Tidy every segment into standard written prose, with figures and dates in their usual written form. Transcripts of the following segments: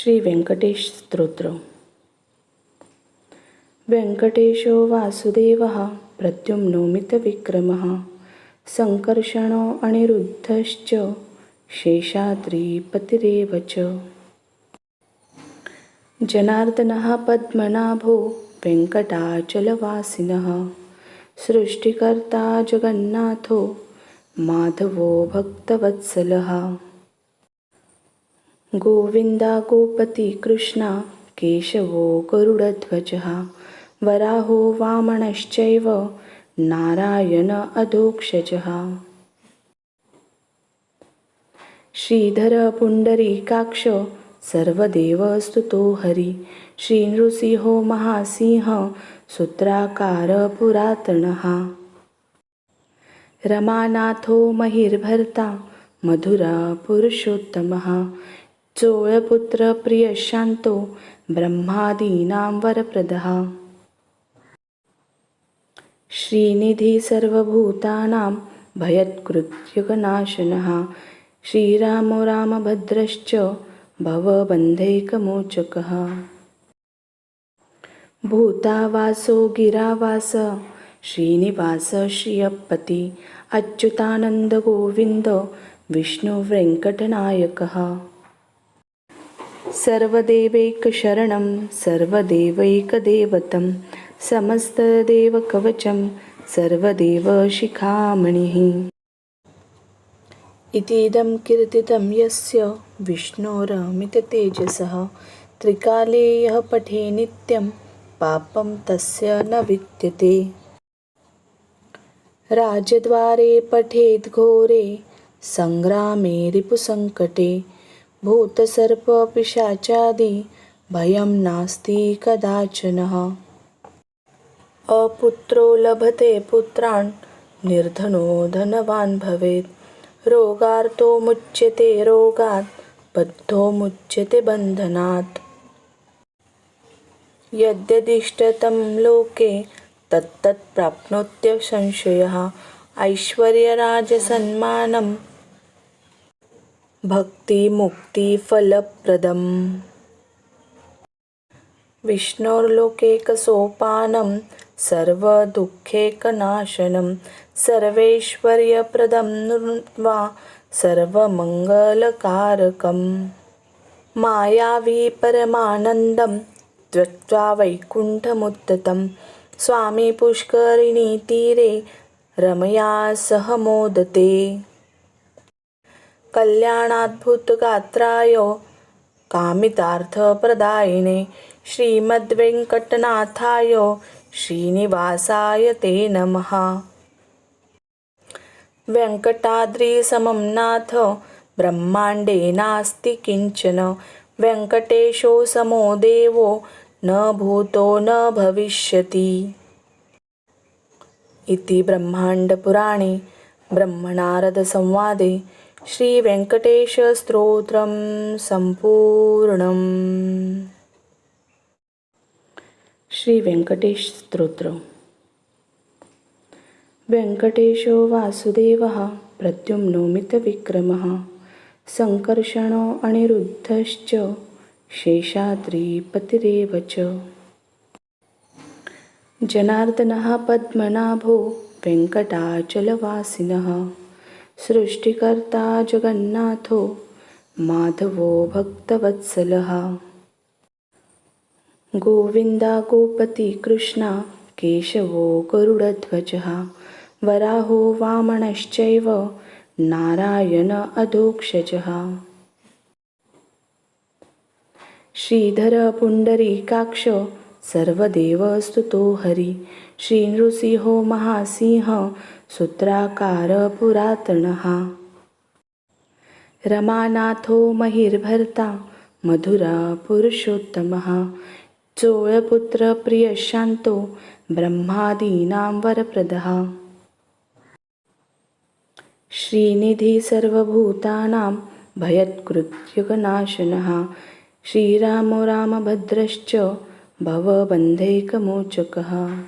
श्री व्यंकटेश स्तोत्र. व्यंकटेशो वासुदेवः प्रद्युम्नो मितविक्रमः संकर्षणो अनिरुद्धश्च शेषाद्रिपतिरेव च. जनार्दनः पद्मनाभो वेङ्कटाचलवासिनः सृष्टिकर्ता जगन्नाथो माधवो भक्तवत्सलः. गोविन्दा गोपति कृष्णा केशवो गरुडध्वजः वराहो वामनश्चैव नारायण अधोक्षजः. श्रीधर पुण्डरीकाक्ष सर्वदेवस्तुतो हरि श्रीनृसिंहो महासिंह सूत्राकार पुरातनः. रमानाथो महिर्भर्ता मधुरा पुरुषोत्तमः चोळपुत्र प्रियशान्तो ब्रह्मादीनां वरप्रदः. श्रीनिधि सर्वभूतानां भयत्कृत्यगनाशनः श्रीरामो रामभद्रश्च भवबन्धैकमोचकः. भूतावासो गिरावास श्रीनिवास श्रियपति अच्युतानन्द गोविन्द विष्णुवेङ्कटनायकः. सर्वदेवैकशरणं सर्वदेवैकदेवतं समस्तदेवकवचं सर्वदेवशिखामणिः. इतीदं कीर्तितं यस्य विष्णोरमिततेजसः त्रिकाले यः पठे नित्यं पापं तस्य न विद्यते. राजद्वारे पठेद् घोरे सङ्ग्रामे रिपुसङ्कटे भूतसर्पपिशाचादि भयं नास्ति कदाचनः. अपुत्रो लभते पुत्रान् निर्धनो धनवान् भवेत् रोगार्तो मुच्यते रोगात् बद्धो मुच्यते बन्धनात्. यद्यदिष्टतं लोके तत्तत् प्राप्नोत्य संशयः ऐश्वर्यराजसन्मानं भक्तिमुक्तिफलप्रदम्. विष्णोर्लोकैकसोपानं सर्वदुःखैकनाशनं सर्वैश्वर्यप्रदं वा सर्वमङ्गलकारकम्. मायावी परमानन्दं त्यक्त्वा वैकुण्ठमुत्थितं स्वामी पुष्करिणीतीरे रमया सह मोदते. कल्याणाद्भुतगात्राय कामितार्थप्रदायिने श्रीमद्वेङ्कटनाथाय श्रीनिवासाय ते नमः. वेङ्कटाद्रिसमं नाथ ब्रह्माण्डे नास्ति किञ्चन वेङ्कटेशो समो देवो न भूतो न भविष्यति. इति ब्रह्माण्डपुराणे ब्रह्मनारदसंवादे श्रीवेङ्कटेशस्तोत्रं सम्पूर्णम्. श्री व्यंकटेश स्तोत्र. व्यंकटेशो वासुदेवः प्रद्युम्नो मितविक्रमः संकर्षणो अनिरुद्धश्च शेषाद्रिपतिरेव च. जनार्दनः पद्मनाभो वेङ्कटाचलवासिनः सृष्टिकर्ता जगन्नाथो माधवो भक्तवत्सलः. गोविन्दा गोपति कृष्णा केशवो गरुडध्वजः वराहो वामनश्चैव नारायण अधोक्षजः. श्रीधर पुण्डरीकाक्ष सर्वदेवस्तुतो हरि श्रीनृसिंहो महासिंह सूत्राकार पुरातनः. रमानाथो महिर्भर्ता मधुरा पुरुषोत्तमः चोळपुत्र प्रियशान्तो ब्रह्मादीनां वरप्रदः. श्रीनिधि सर्वभूतानां भयत्कृत्यगनाशनः श्रीरामो रामभद्रश्च भवबन्धैकमोचकः.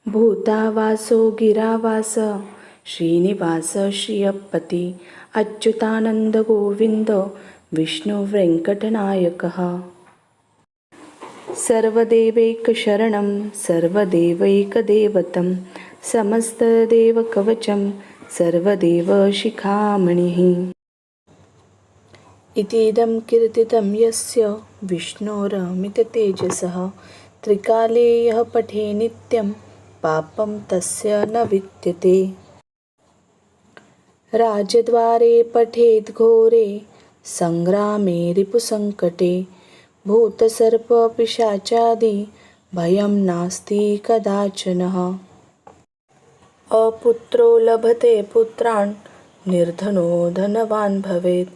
भूतावासो गिरावास श्रीनिवास श्रियपति अच्युतानंद गोविंद विष्णुवेङ्कटनायकः। सर्वदेवैकशरणं सर्वदेवैकदेवतं समस्तदेवकवचं सर्वदेवशिखामणिः। इतीदं कीर्तितं यस्य विष्णोरमिततेजसः त्रिकाले यः पठे नित्यं पापं तस्य न विद्यते। राजद्वारे पठेद् घोरे संग्रामे रिपुसङ्कटे भूतसर्पपिशाचादि भयं नास्ति कदाचनः। अपुत्रो लभते पुत्रान् निर्धनो धनवान् भवेत्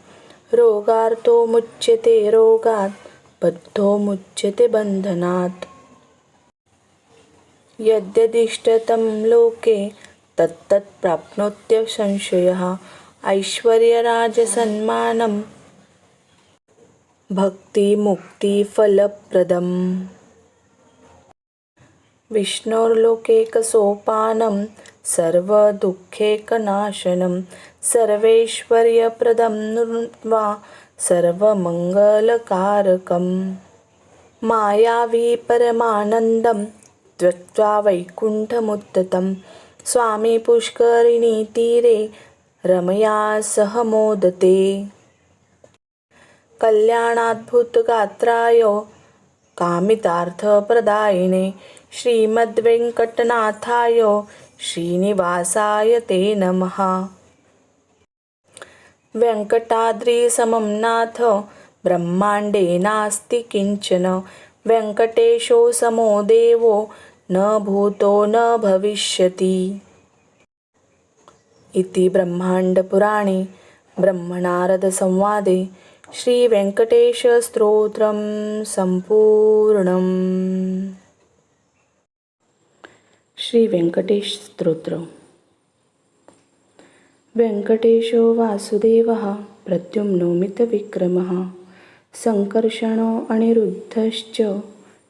रोगार्तो मुच्यते रोगात् बद्धो मुच्यते बन्धनात्। यद्यदिष्टतं लोके तत्तत् प्राप्नोत्यसंशयः ऐश्वर्यराजसन्मानं भक्तिमुक्तिफलप्रदम्। विष्णोर्लोकैकसोपानं सर्वदुःखैकनाशनं सर्वैश्वर्यप्रदं वा सर्वमङ्गलकारकम्। मायावी परमानन्दं त्यक्त्वा वैकुण्ठमुत्थितं स्वामी पुष्करिणीतीरे रमया सह मोदते। कल्याणाद्भुतगात्राय कामितार्थप्रदायिने श्रीमद्वेङ्कटनाथाय श्रीनिवासाय ते नमः। वेङ्कटाद्रिसमं नाथ ब्रह्माण्डे नास्ति किञ्चन वेङ्कटेशो समो देवो न भूतो न भविष्यति। इति ब्रह्माण्डपुराणे ब्रह्मनारदसंवादे श्रीवेङ्कटेशस्तोत्रं सम्पूर्णम्। श्रीवेङ्कटेशस्तोत्र। वेङ्कटेशो वासुदेवः प्रद्युम्नो मितविक्रमः सङ्कर्षणो अनिरुद्धश्च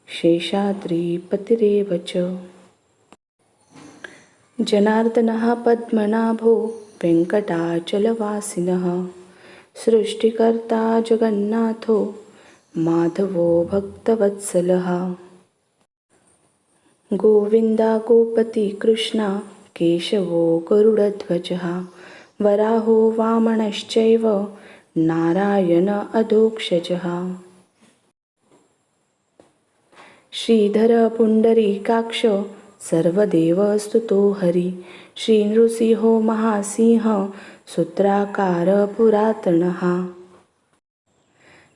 शेषाद्रिपतिरेव च। जनार्दनः पद्मनाभो वेङ्कटाचलवासिनः सृष्टिकर्ता जगन्नाथो माधवो भक्तवत्सलः। गोविन्दा गोपति कृष्णा केशवो गरुडध्वजः वराहो वामनश्चैव नारायण अधोक्षजः। श्रीधर पुण्डरीकाक्ष सर्वदेवस्तुतो हरि श्रीनृसिंहो महासिंह सूत्राकार पुरातनः।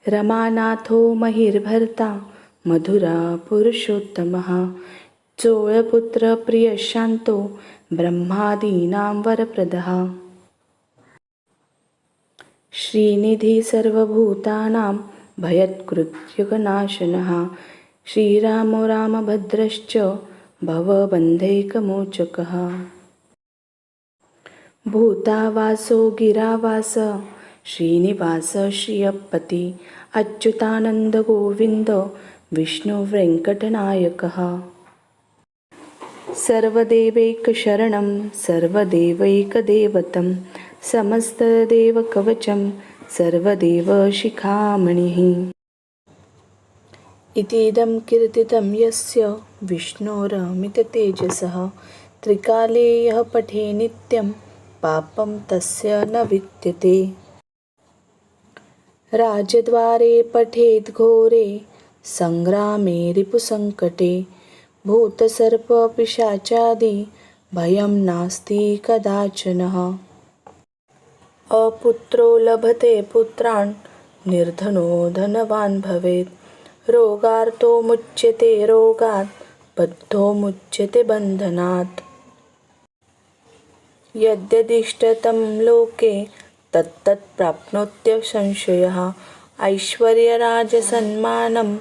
रमानाथो महिर्भर्ता मधुरा पुरुषोत्तमः चोळपुत्र प्रियशान्तो ब्रह्मादीनां वरप्रदः। श्रीनिधि सर्वभूतानां भयत्कृत्यगनाशनः श्रीरामो रामभद्रश्च भवबन्धैकमोचकः। भूतावासो गिरावास श्रीनिवास श्रियपति अच्युतानन्द गोविन्द विष्णुवेङ्कटनायकः। सर्वदेवैकशरणं सर्वदेवैकदेवतं समस्तदेवकवचं सर्वदेवशिखामणिः। इतीदं कीर्तितं यस्य विष्णोरमिततेजसः त्रिकाले यः पठे नित्यं पापं तस्य न विद्यते। राजद्वारे पठेद् घोरे संग्रामे रिपुसङ्कटे भूतसर्पपिशाचादि भयं नास्ति कदाचनः। अपुत्रो लभते पुत्रान् निर्धनो धनवान् भवेत् रोगार्तो मुच्यते रोगात् बद्धो मुच्यते बन्धनात्। यद्यदिष्टतं लोके तत्तत् प्राप्नोत्यसंशयः ऐश्वर्यराजसन्मानं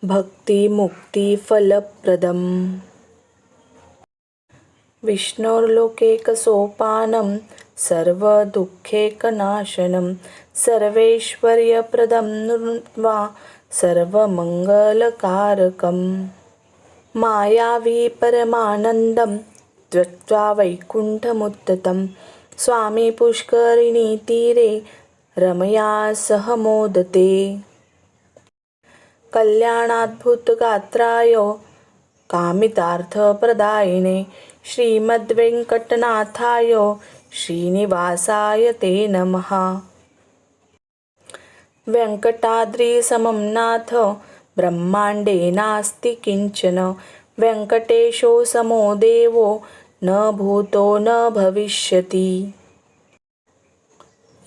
भक्तिमुक्तिफलप्रदम्। विष्णोर्लोकैकसोपानं सर्वदुःखैकनाशनं सर्वैश्वर्यप्रदं वा सर्वमङ्गलकारकम्। मायावी परमानन्दं त्यक्त्वा वैकुण्ठमुत्थितं स्वामी पुष्करिणीतीरे रमया सह मोदते। कल्याणाद्भुतगात्राय कामितार्थप्रदायिने श्रीमद्वेङ्कटनाथाय श्रीनिवासाय ते नमः। वेङ्कटाद्रिसमं नाथ ब्रह्माण्डे नास्ति किञ्चन। वेङ्कटेशो समो देवो न भूतो न भविष्यति।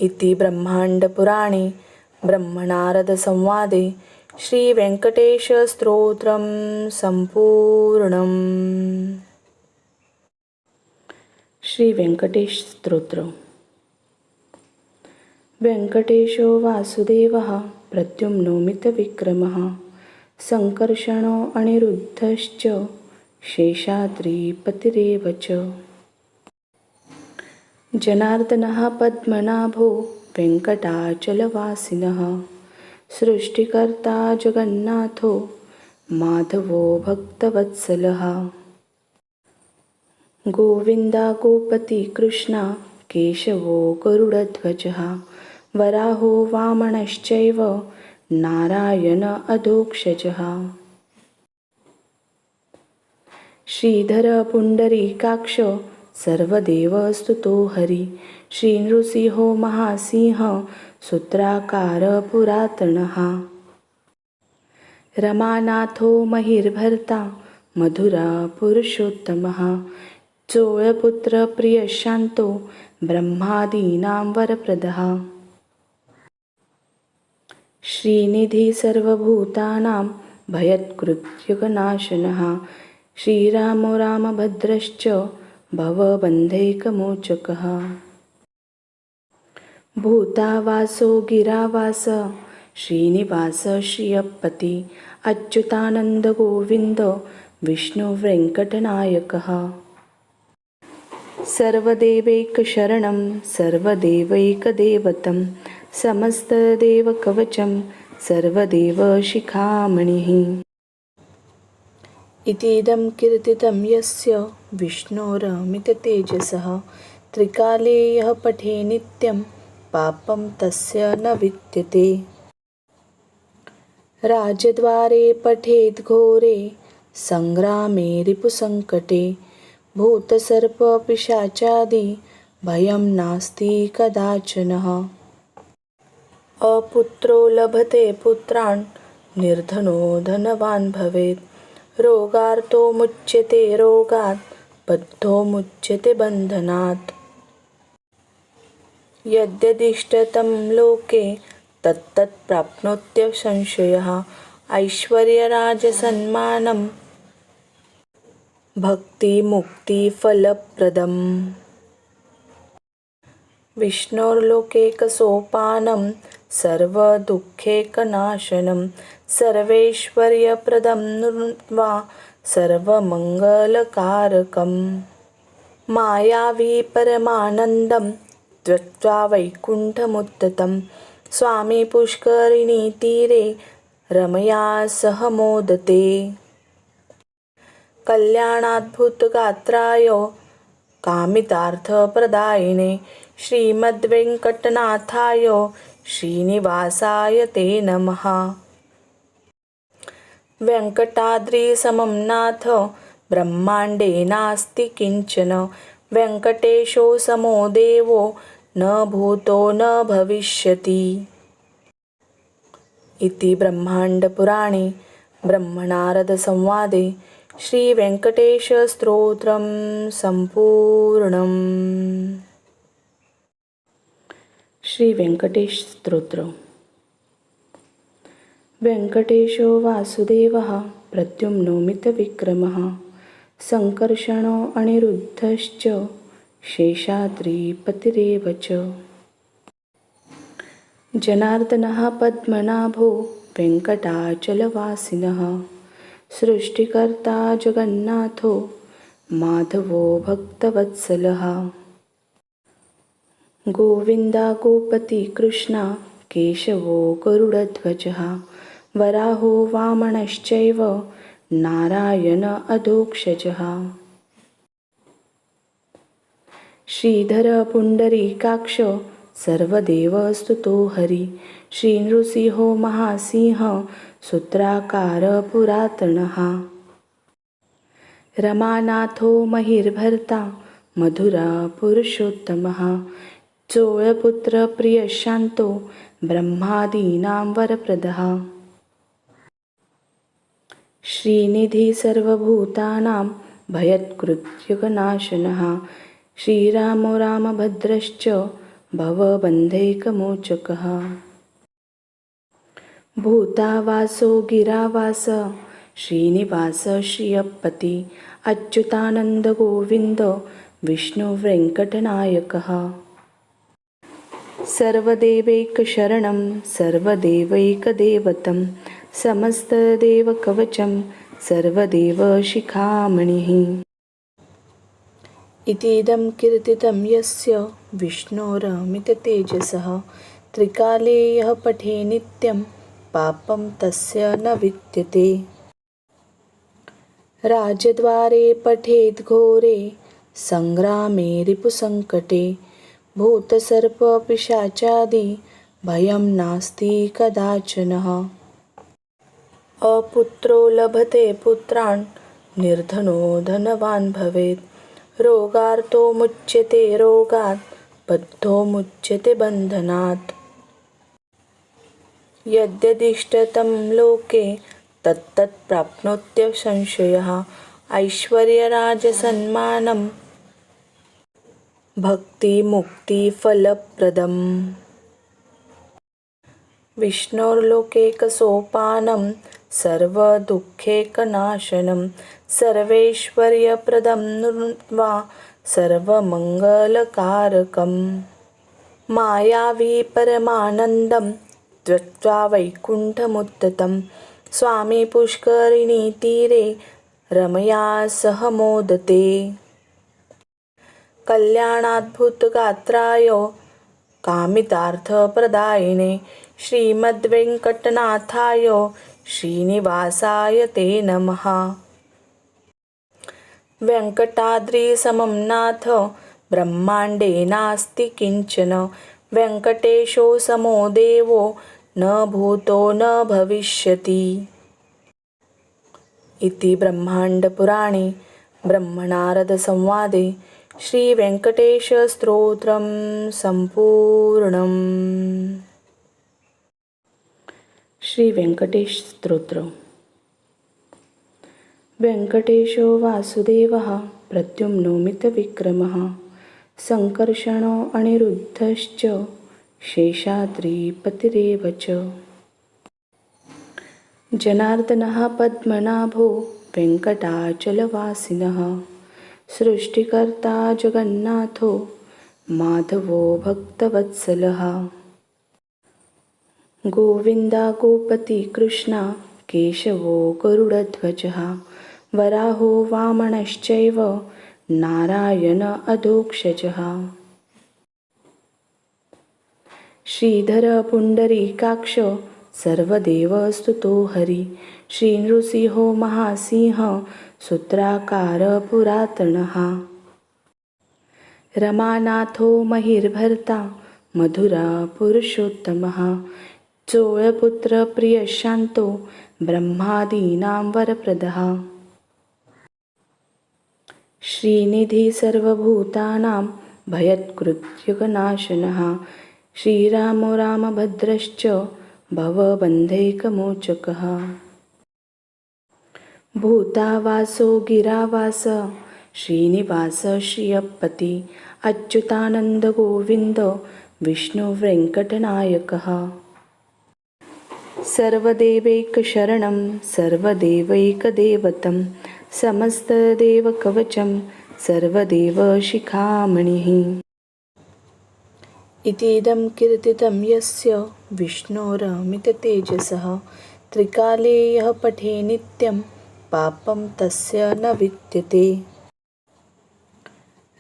इति ब्रह्माण्डपुराणे ब्रह्मनारदसंवादे श्रीवेङ्कटेशस्तोत्रं सम्पूर्णम्। श्रीवेङ्कटेश स्तोत्र। वेङ्कटेशो वासुदेवः प्रद्युम्नोमितविक्रमः सङ्कर्षणो अनिरुद्धश्च शेषाद्रिपतिरेव च। जनार्दनः पद्मनाभो वेङ्कटाचलवासिनः सृष्टिकर्ता जगन्नाथो माधवो भक्तवत्सलः। गोविन्दा गोपति कृष्णा केशवो गरुडध्वजः वराहो वामनश्चैव नारायण अधोक्षजः। श्रीधर पुण्डरीकाक्ष सर्वदेवस्तुतो हरि श्रीनृसिंहो महासिंह सूत्राकार पुरातनः। रमानाथो महिर्भर्ता मधुरा पुरुषोत्तमः चोळपुत्र प्रियशान्तो ब्रह्मादीनां वरप्रदः। श्रीनिधि सर्वभूतानां भयत्कृत्यगनाशनः श्रीरामो रामभद्रश्च भवबन्धैकमोचकः। भूतावासो गिरावास श्रीनिवास श्रियपति अच्युतानन्द गोविन्द विष्णुवेङ्कटनायकः। सर्वदेवैकशरणं सर्वदेवैकदेवतं समस्तदेवकवचं सर्वदेवशिखामणिः। इतीदं कीर्तितं यस्य विष्णोरमिततेजसः त्रिकाले यः पठे नित्यं पापं तस्य न विद्यते। राजद्वारे पठेद् घोरे सङ्ग्रामे रिपुसङ्कटे भूतसर्पपिशाचादि भयं नास्ति कदाचनः। अपुत्रो लभते पुत्रान् निर्धनो धनवान् भवेत् रोगार्तो मुच्यते रोगात् बद्धो मुच्यते बन्धनात्। यद्यदिष्टतं लोके तत्तत् प्राप्नोत्यसंशयः ऐश्वर्यराजसन्मानं भक्तिमुक्तिफलप्रदम्। विष्णोर्लोकैकसोपानं सर्वदुःखैकनाशनं सर्वैश्वर्यप्रदं वा सर्वमङ्गलकारकम्। मायावी परमानन्दं त्यक्त्वा वैकुण्ठमुत्थितं स्वामी पुष्करिणीतीरे रमया सह मोदते। कल्याणाद्भुतगात्राय कामितार्थप्रदायिने श्रीमद्वेङ्कटनाथाय श्रीनिवासाय ते नमः। वेङ्कटाद्रिसमं नाथ ब्रह्माण्डे नास्ति किञ्चन। वेङ्कटेशो समो देवो न भूतो न भविष्यति। इति ब्रह्माण्डपुराणे ब्रह्मनारदसंवादे श्रीवेङ्कटेशस्तोत्रं सम्पूर्णम्। श्रीवेङ्कटेश स्तोत्र। वेङ्कटेशो वासुदेवः प्रद्युम्नोमितविक्रमः सङ्कर्षणो अनिरुद्धश्च शेषाद्रिपतिरेव च। जनार्दनः पद्मनाभो वेङ्कटाचलवासिनः सृष्टिकर्ता जगन्नाथो माधवो भक्तवत्सलः। गोविन्दा गोपति कृष्णा केशवो गरुडध्वजः वराहो वामनश्चैव नारायण अधोक्षजः। श्रीधर पुण्डरीकाक्ष सर्वदेव स्तुतो हरी. श्री नृसिंहो महासिंह सूत्राकार पुरातनः. रमानाथो महिर्भर्ता मधुरा पुरुषोत्तमः. चोळपुत्र प्रियशान्तो ब्रह्मादीनां वरप्रदः. श्रीनिधि सर्वभूतानां भयत्कृत्युगनाशनः. श्रीरामो रामभद्रश्च भवबन्धैकमोचकः. भूतावासो गिरावास श्रीनिवास श्रियपति. अच्युतानन्द गोविन्द विष्णुवेङ्कटनायकः. सर्वदेवैकशरणं सर्वदेवैकदेवतं समस्तदेवकवचं सर्वदेवशिखामणिः. इतीदं कीर्तितं यस्य विष्णोरमिततेजसः. त्रिकाले यः पठे नित्यं पापं तस्य न विद्यते. राजद्वारे पठेद् घोरे सङ्ग्रामे रिपुसङ्कटे. भूतसर्पपिशाचादि भयं नास्ति कदाचनः. अपुत्रो लभते पुत्रान् निर्धनो धनवान् भवेत्. रोगार्तो मुच्यते रोगात् बद्धो मुच्यते बन्धनात्. यद्यदिष्टतं लोके तत्तत् प्राप्नोत्य संशयः. ऐश्वर्यराजसन्मानं भक्तिमुक्तिफलप्रदम्. विष्णोर्लोकैकसोपानं सर्वदुःखैकनाशनं. सर्वैश्वर्यप्रदं वा सर्वमङ्गलकारकम्. मायावी परमानन्दं त्यक्त्वा वैकुण्ठमुत्थितं. स्वामी पुष्करिणीतीरे रमया सह मोदते. कल्याणाद्भुतगात्राय कामितार्थप्रदायिने श्रीमद्वेङ्कटनाथाय श्रीनिवासाय ते नमः. वेङ्कटाद्रिसमं नाथ ब्रह्माण्डे नास्ति किञ्चन. वेङ्कटेशो समो देवो न भूतो न भविष्यति. इति ब्रह्माण्डपुराणे ब्रह्मनारदसंवादे श्रीवेङ्कटेशस्तोत्रं सम्पूर्णम्. श्रीवेङ्कटेश स्तोत्र. वेङ्कटेशो वासुदेवः प्रद्युम्नोमितविक्रमः. सङ्कर्षणो अनिरुद्धश्च शेषाद्रिपतिरेव च. जनार्दनः पद्मनाभो वेङ्कटाचलवासिनः. सृष्टिकर्ता जगन्नाथो माधवो भक्तवत्सलः. गोविन्दा गोपति कृष्णा केशवो गरुडध्वजः. वराहो वामनश्चैव नारायण अधोक्षजः. श्रीधर पुण्डरीकाक्ष सर्वदेवस्तुतो हरि. श्रीनृसिंहो महासिंह सूत्राकार पुरातनः. रमानाथो महिर्भर्ता मधुरा पुरुषोत्तमः. चोळपुत्र प्रियशान्तो ब्रह्मादीनां वरप्रदः. श्रीनिधि सर्वभूतानां भयत्कृत्युगनाशनः. श्रीरामो रामभद्रश्च भवबन्धैकमोचकः. भूतावासो गिरावास श्रीनिवास श्रियपति. अच्युतानन्द गोविन्द विष्णुवेङ्कटनायकः. सर्वदेवैकशरणं सर्वदेवैकदेवतं समस्तदेवकवचं सर्वदेवशिखामणिः. इतीदं कीर्तितं यस्य विष्णोरमिततेजसः. त्रिकाले यः पठे नित्यं पापं तस्य न विद्यते.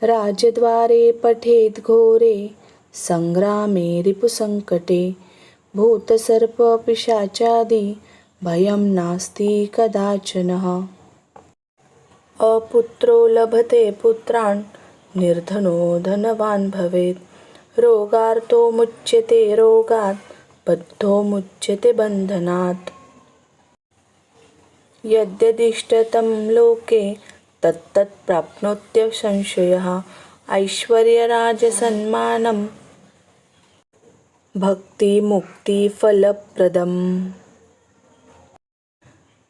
राजद्वारे पठेद् घोरे सङ्ग्रामे रिपुसङ्कटे. भूतसर्पपिशाचादि भयं नास्ति कदाचनः. अपुत्रो लभते पुत्रान् निर्धनो धनवान् भवेत्. रोगार्तो मुच्यते रोगात् बद्धो मुच्यते बन्धनात्। यद्यदिष्टतं लोके तत्तत् प्राप्नोत्यः संशयः। ऐश्वर्यराजसन्मानं भक्तिमुक्तिफलप्रदम्।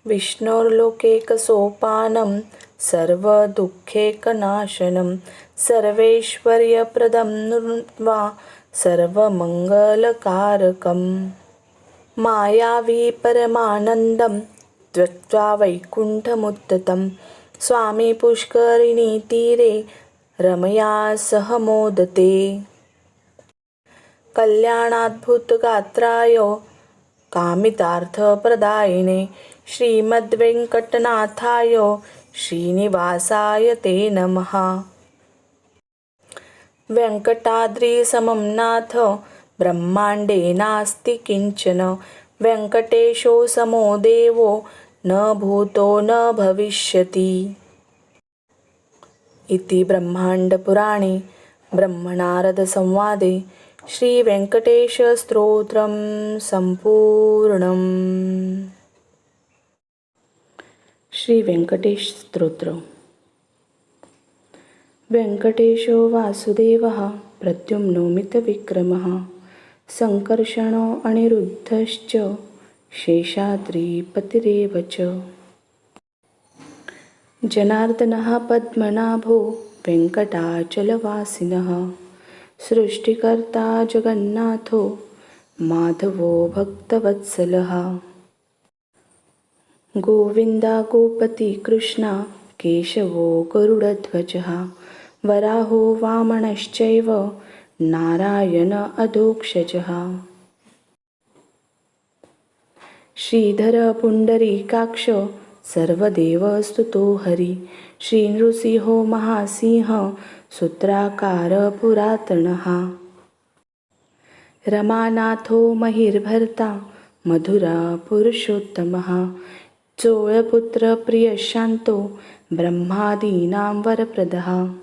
विष्णोर्लोकैकसोपानं सर्वदुःखैकनाशनं सर्वैश्वर्यप्रदं वा सर्वमङ्गलकारकम्। मायावी परमानन्दं त्यक्त्वा वैकुण्ठमुत्थितं स्वामी पुष्करिणीतीरे रमया सह मोदते। कल्याणाद्भुतगात्राय कामितार्थप्रदायिने श्रीमद्वेङ्कटनाथाय श्रीनिवासाय ते नमः। वेङ्कटाद्रिसमं नाथ ब्रह्माण्डे नास्ति किञ्चन। वेङ्कटेशो समो देवो न भूतो न भविष्यति। इति ब्रह्माण्डपुराणे ब्रह्मनारदसंवादे श्रीवेङ्कटेशस्तोत्रं सम्पूर्णम्। श्रीवेङ्कटेश स्तोत्र। वेङ्कटेशो वासुदेवः प्रद्युम्नो मितविक्रमः सङ्कर्षणो अनिरुद्धश्च शेषाद्रिपतिरेव च। जनार्दनः पद्मनाभो वेङ्कटाचलवासिनः सृष्टिकर्ता जगन्नाथो माधवो भक्तवत्सलः। गोविन्दा गोपति कृष्णा केशवो गरुडध्वजः वराहो वामनश्चैव नारायण अधोक्षजः। श्रीधर पुण्डरीकाक्ष सर्वदेवस्तुतो हरि श्रीनृसिंहो महासिंह सूत्राकार पुरातनः। रमानाथो महिर्भर्ता मधुरा पुरुषोत्तमः चोळपुत्र प्रियशान्तो ब्रह्मादीनां वरप्रदः।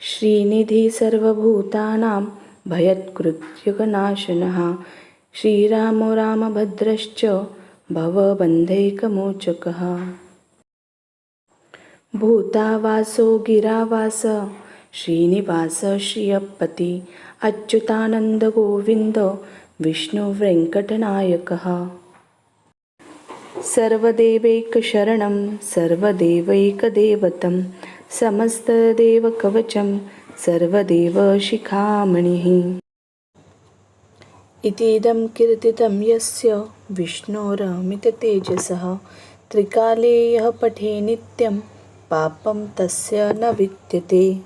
श्रीनिधि सर्वभूतानां भयत्कृत्यकनाशनः श्रीरामो रामभद्रश्च भवबन्धैकमोचकः। भूतावासो गिरावास श्रीनिवास श्रियपति अच्युतानन्द गोविन्द विष्णुवेङ्कटनायकः। सर्वदेवैकशरणं सर्वदेवैकदेवतं समस्तदेवकवचं सर्वदेवशिखामणिः। इतीदं कीर्तितं यस्य विष्णोरमिततेजसः त्रिकाले यः पठे नित्यं पापं तस्य न विद्यते।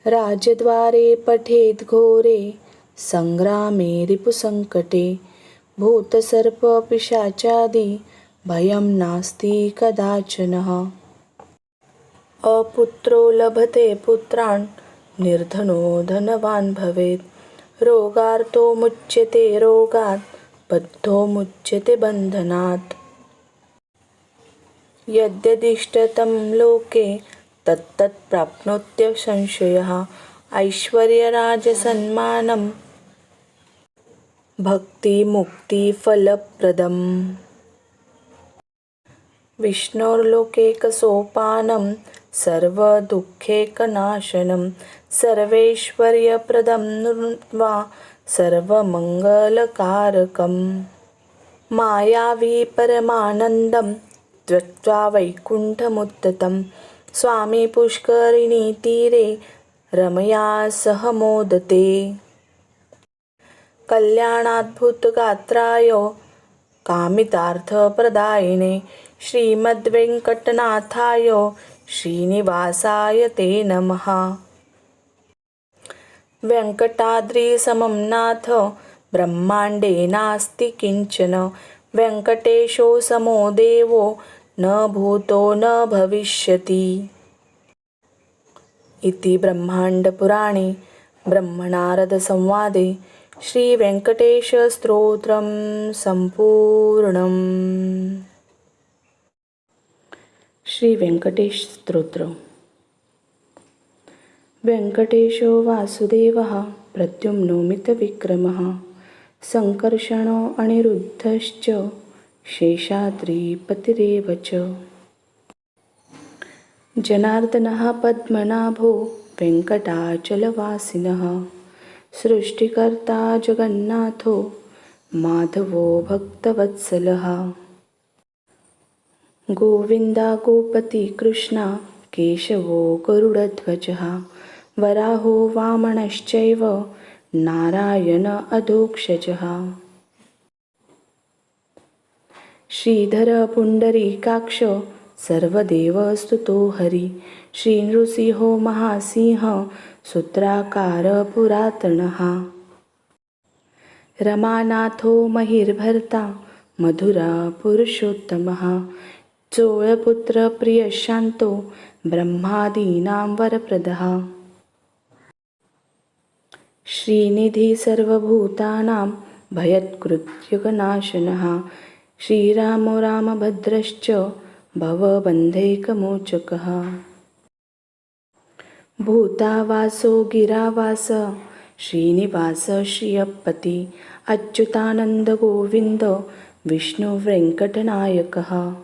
राजद्वारे पठेद् घोरे सङ्ग्रामे रिपुसङ्कटे भूतसर्पपिशाचादि भयं नास्ति कदाचनः। अपुत्रो लभते पुत्रान् निर्धनो धनवान् भवेत् रोगार्तो मुच्यते रोगात् बद्धो मुच्यते बन्धनात्। यद्यदिष्टतं लोके तत्तत् प्राप्नोत्यः संशयः। ऐश्वर्यराजसन्मानं भक्तिमुक्तिफलप्रदम्। विष्णोर्लोकैकसोपानं सर्वदुःखैकनाशनं सर्वैश्वर्यप्रदं वा सर्वमङ्गलकारकम्। मायावी परमानन्दं त्यक्त्वा वैकुण्ठमुत्थितं स्वामी पुष्करिणीतीरे रमया सह मोदते। कल्याणाद्भुतगात्राय कामितार्थप्रदायिने श्रीमद्वेङ्कटनाथाय श्रीनिवासाय ते नमः। वेङ्कटाद्रिसमं नाथ ब्रह्माण्डे नास्ति किञ्चन। वेङ्कटेशो समो देवो न भूतो न भविष्यति। इति ब्रह्माण्डपुराणे ब्रह्मनारदसंवादे श्रीवेङ्कटेशस्तोत्रं सम्पूर्णम्। श्रीवेङ्कटेश स्तोत्र। व्यङ्कटेशो वासुदेवः प्रद्युम्नोमितविक्रमः सङ्कर्षणो अनिरुद्धश्च शेषाद्रिपतिरेव च। जनार्दनः पद्मनाभो वेङ्कटाचलवासिनः सृष्टिकर्ता जगन्नाथो माधवो भक्तवत्सलः। गोविन्दा गोपति कृष्णा केशवो गरुडध्वजः वराहो वामनश्चैव नारायण अधोक्षजः। श्रीधर पुण्डरीकाक्ष सर्वदेवस्तुतो हरि श्रीनृसिंहो महासिंह सूत्राकार पुरातनः। रमानाथो महिर्भर्ता मधुरा पुरुषोत्तमः चोळपुत्र प्रियशान्तो ब्रह्मादीनां वरप्रदः। श्रीनिधि सर्वभूतानां भयत्कृत्यगनाशनः श्रीरामो रामभद्रश्च भवबन्धैकमोचकः। भूतावासो गिरावास श्रीनिवास श्रियपति अच्युतानन्द गोविन्द विष्णुवेङ्कटनायकः।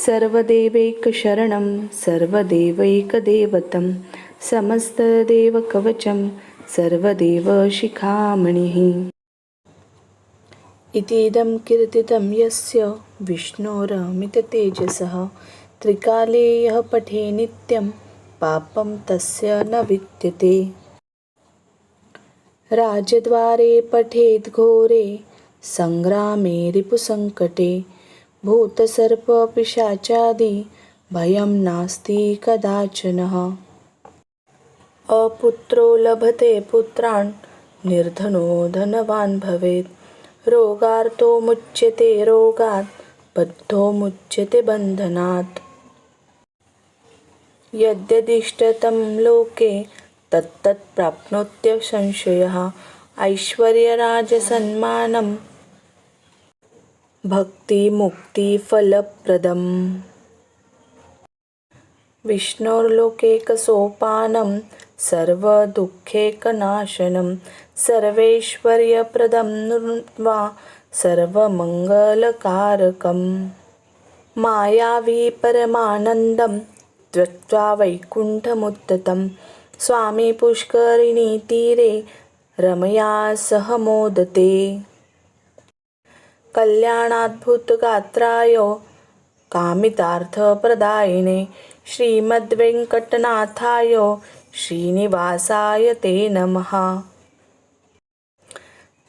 सर्वदेवैकशरणं सर्वदेवैकदेवतं समस्तदेवकवचं सर्वदेवशिखामणिः। इतीदं कीर्तितं यस्य विष्णोरमिततेजसः त्रिकाले यः पठे नित्यं पापं तस्य न विद्यते। राजद्वारे पठेद् घोरे सङ्ग्रामे रिपुसङ्कटे भूतसर्पपिशाचादि भयं नास्ति कदाचनः। अपुत्रो लभते पुत्रान् निर्धनो धनवान् भवेत् रोगार्तो मुच्यते रोगात् बद्धो मुच्यते बन्धनात्। यद्यदिष्टतं लोके तत्तत् प्राप्नोत्य संशयः ऐश्वर्यराजसन्मानं भक्तिमुक्तिफलप्रदम्। विष्णोर्लोकैकसोपानं सर्वदुःखैकनाशनं सर्वैश्वर्यप्रदं वा सर्वमङ्गलकारकम्। मायावी परमानन्दं त्यक्त्वा वैकुण्ठमुत्थितं स्वामी पुष्करिणीतीरे रमया सह मोदते। कल्याणाद्भुतगात्राय कामितार्थप्रदायिने श्रीमद्वेङ्कटनाथाय श्रीनिवासाय ते नमः।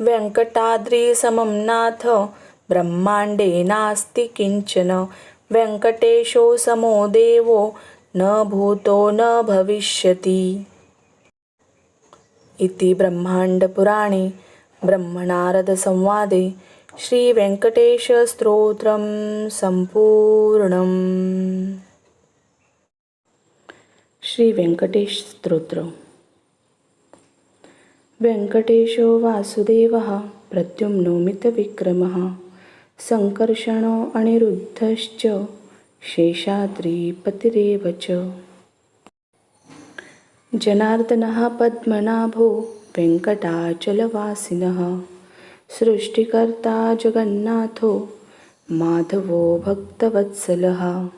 वेङ्कटाद्रिसमं नाथ ब्रह्माण्डे नास्ति किञ्चन वेङ्कटेशो समो देवो न भूतो न भविष्यति। इति ब्रह्माण्डपुराणे ब्रह्मनारदसंवादे श्रीवेङ्कटेशस्तोत्रं सम्पूर्णम्। श्रीवेङ्कटेश स्तोत्र। वेङ्कटेशो वासुदेवः प्रद्युम्नोमितविक्रमः सङ्कर्षणो अनिरुद्धश्च शेषाद्रिपतिरेव च। जनार्दनः पद्मनाभो वेङ्कटाचलवासिनः सृष्टिकर्ता जगन्नाथो माधवो भक्तवत्सलः।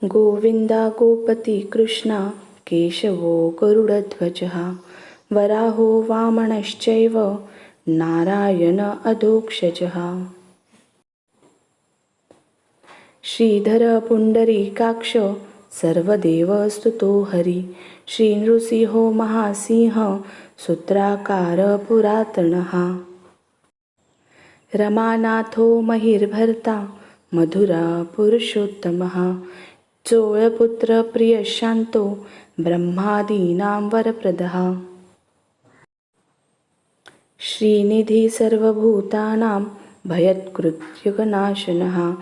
गोविन्दा गोपति कृष्णा केशवो गरुडध्वजः वराहो वामनश्चैव नारायण अधोक्षजः। श्रीधर पुण्डरीकाक्ष सर्वदेवस्तुतो हरि श्रीनृसिंहो महासिंह सूत्राकार पुरातनः। रमानाथो महिर्भर्ता मधुरा पुरुषोत्तमः चोळपुत्र प्रियशान्तो ब्रह्मादीनां वरप्रदः। श्रीनिधि सर्वभूतानां भयत्कृत्यगनाशनः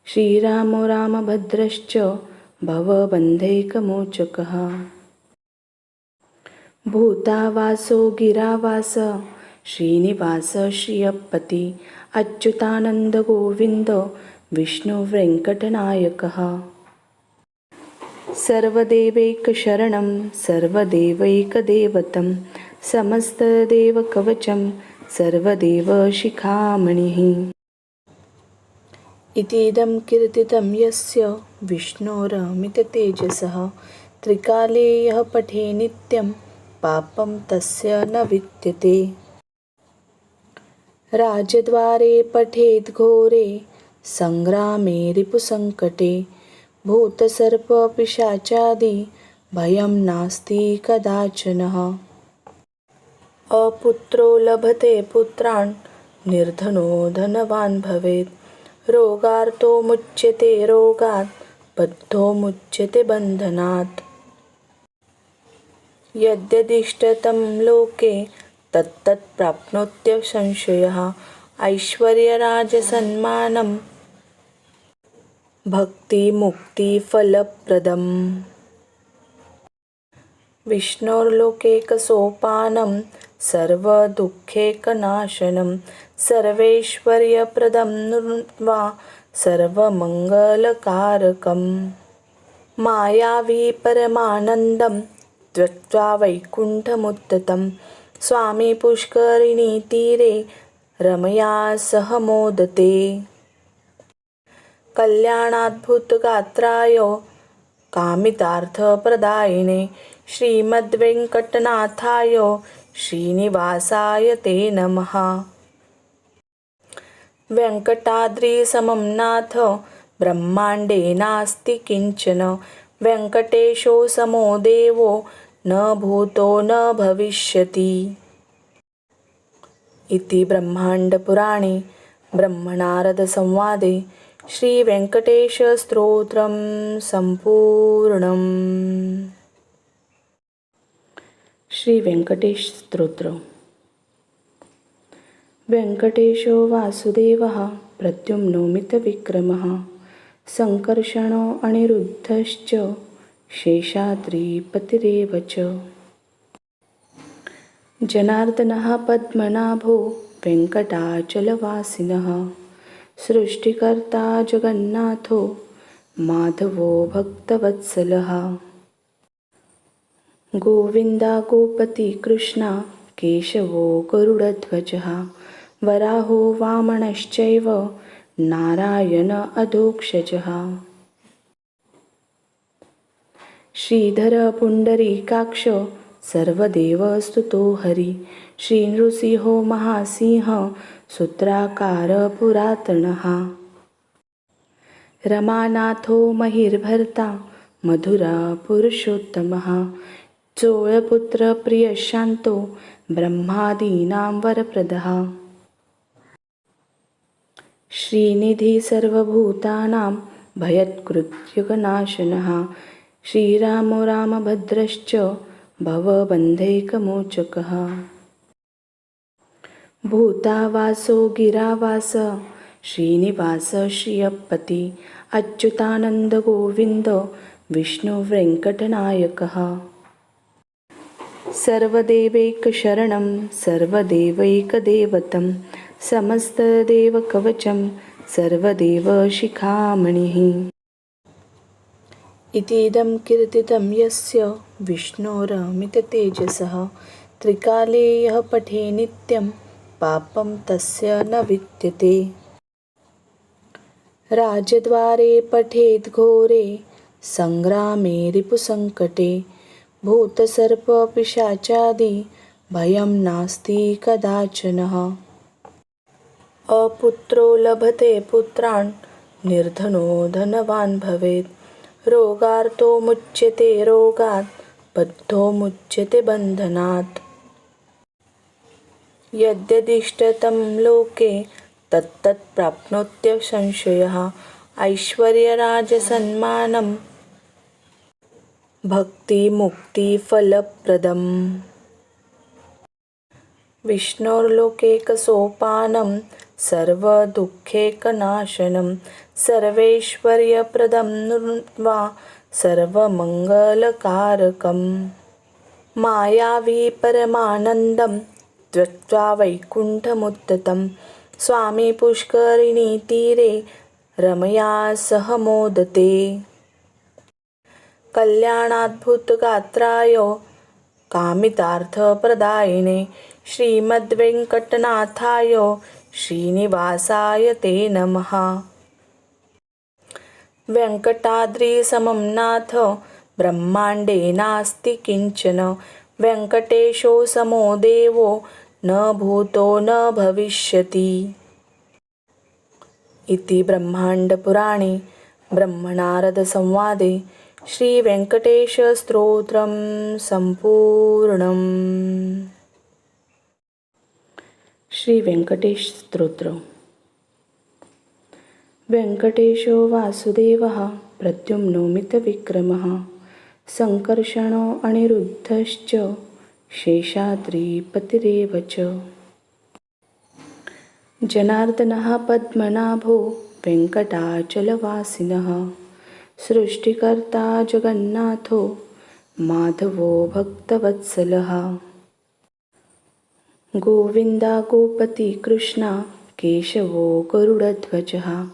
श्रीरामो रामभद्रश्च भवबन्धैकमोचकः। भूतावासो गिरावास श्रीनिवास श्रियपति अच्युतानन्द गोविन्द विष्णुवेङ्कटनायकः। सर्वदेवैकशरणं सर्वदेवैकदेवतं समस्तदेवकवचं सर्वदेवशिखामणिः इतीदं कीर्तितं यस्य विष्णोरमिततेजसः त्रिकाले यः पठे नित्यं पापं तस्य न विद्यते। राजद्वारे पठेद् घोरे संग्रामे रिपुसङ्कटे भूतसर्पपिशाचादि भयं नास्ति कदाचनः। अपुत्रो लभते पुत्रान् निर्धनो धनवान् भवेत् रोगार्तो मुच्यते रोगात् बद्धो मुच्यते बन्धनात्। यद्यदिष्टतं लोके तत्तत् प्राप्नोत्यः संशयः ऐश्वर्यराजसन्मानं भक्तिमुक्तिफलप्रदम्। विष्णोर्लोकैकसोपानं सर्वदुःखैकनाशनं सर्वैश्वर्यप्रदं वा सर्वमङ्गलकारकम्। मायावी परमानन्दं त्यक्त्वा वैकुण्ठमुत्थितं स्वामी पुष्करिणीतीरे रमया सह मोदते। कल्याणाद्भुतगात्राय कामितार्थप्रदायिने श्रीमद्वेङ्कटनाथाय श्रीनिवासाय ते नमः। वेङ्कटाद्रिसमं नाथ ब्रह्माण्डे नास्ति किञ्चन वेङ्कटेशो समो देवो न भूतो न भविष्यति। इति ब्रह्माण्डपुराणे ब्रह्मनारदसंवादे श्रीवेङ्कटेशस्तोत्रं सम्पूर्णम्। श्रीवेङ्कटेश स्तोत्र। वेङ्कटेशो वासुदेवः प्रद्युम्नोमितविक्रमः सङ्कर्षणो अनिरुद्धश्च शेषाद्रिपतिरेव च। जनार्दनः पद्मनाभो वेङ्कटाचलवासिनः सृष्टिकर्ता जगन्नाथो माधवो भक्तवत्सलः। गोविन्दा गोपति कृष्णा केशवो गरुडध्वजः वराहो वामनश्चैव नारायण अधोक्षजः। श्रीधर पुण्डरीकाक्ष सर्वदेवस्तुतो हरि श्रीनृसिंहो महासिंह सूत्राकार पुरातनः। रमानाथो महिर्भर्ता मधुरा पुरुषोत्तमः चोळपुत्र प्रियशान्तो ब्रह्मादीनां वरप्रदः। श्रीनिधि सर्वभूतानां भयत्कृत्यगनाशनः श्रीरामो रामभद्रश्च भवबन्धैकमोचकः। भूतावासो गिरावास श्रीनिवास श्रियपति अच्युतानन्द गोविन्द विष्णुवेङ्कटनायकः। सर्वदेवैकशरणं सर्वदेवैकदेवतं समस्तदेवकवचं सर्वदेवशिखामणिः इतीदं कीर्तितं यस्य विष्णोरमिततेजसः त्रिकाले यः पठे नित्यं पापं तस्य न विद्यते। राजद्वारे पठेद् घोरे संग्रामे रिपुसङ्कटे भूतसर्पपिशाचादि भयं नास्ति कदाचनः। अपुत्रो लभते पुत्रान् निर्धनो धनवान् भवेत् रोगार्तो मुच्यते रोगात् बद्धो मुच्यते बन्धनात्। यद्यदिष्टतं लोके तत्तत् प्राप्नोत्यः संशयः ऐश्वर्यराजसन्मानं भक्तिमुक्तिफलप्रदम्। विष्णोर्लोकैकसोपानं सर्वदुःखैकनाशनं सर्वैश्वर्यप्रदं वा सर्वमङ्गलकारकम्। मायावी परमानन्दं त्यक्त्वा वैकुण्ठमुत्थितं स्वामी पुष्करिणीतीरे रमया सह मोदते। कल्याणाद्भुतगात्राय कामितार्थप्रदायिने श्रीमद्वेङ्कटनाथाय श्रीनिवासाय ते नमः। वेङ्कटाद्रिसमं नाथ ब्रह्माण्डे नास्ति किञ्चन। वेङ्कटेशो समो देवो न भूतो न भविष्यति। इति ब्रह्माण्डपुराणे ब्रह्मनारदसंवादे श्रीवेङ्कटेशस्तोत्रं सम्पूर्णम्। श्रीवेङ्कटेशस्तोत्र। वेङ्कटेशो वासुदेवः प्रद्युम्नोमितविक्रमः सङ्कर्षणो अनिरुद्धश्च शेषाद्रिपतिरेव च। जनार्दनः पद्मनाभो वेङ्कटाचलवासिनः सृष्टिकर्ता जगन्नाथो माधवो भक्तवत्सलः। गोविन्दा गोपति कृष्णा केशवो गरुडध्वजः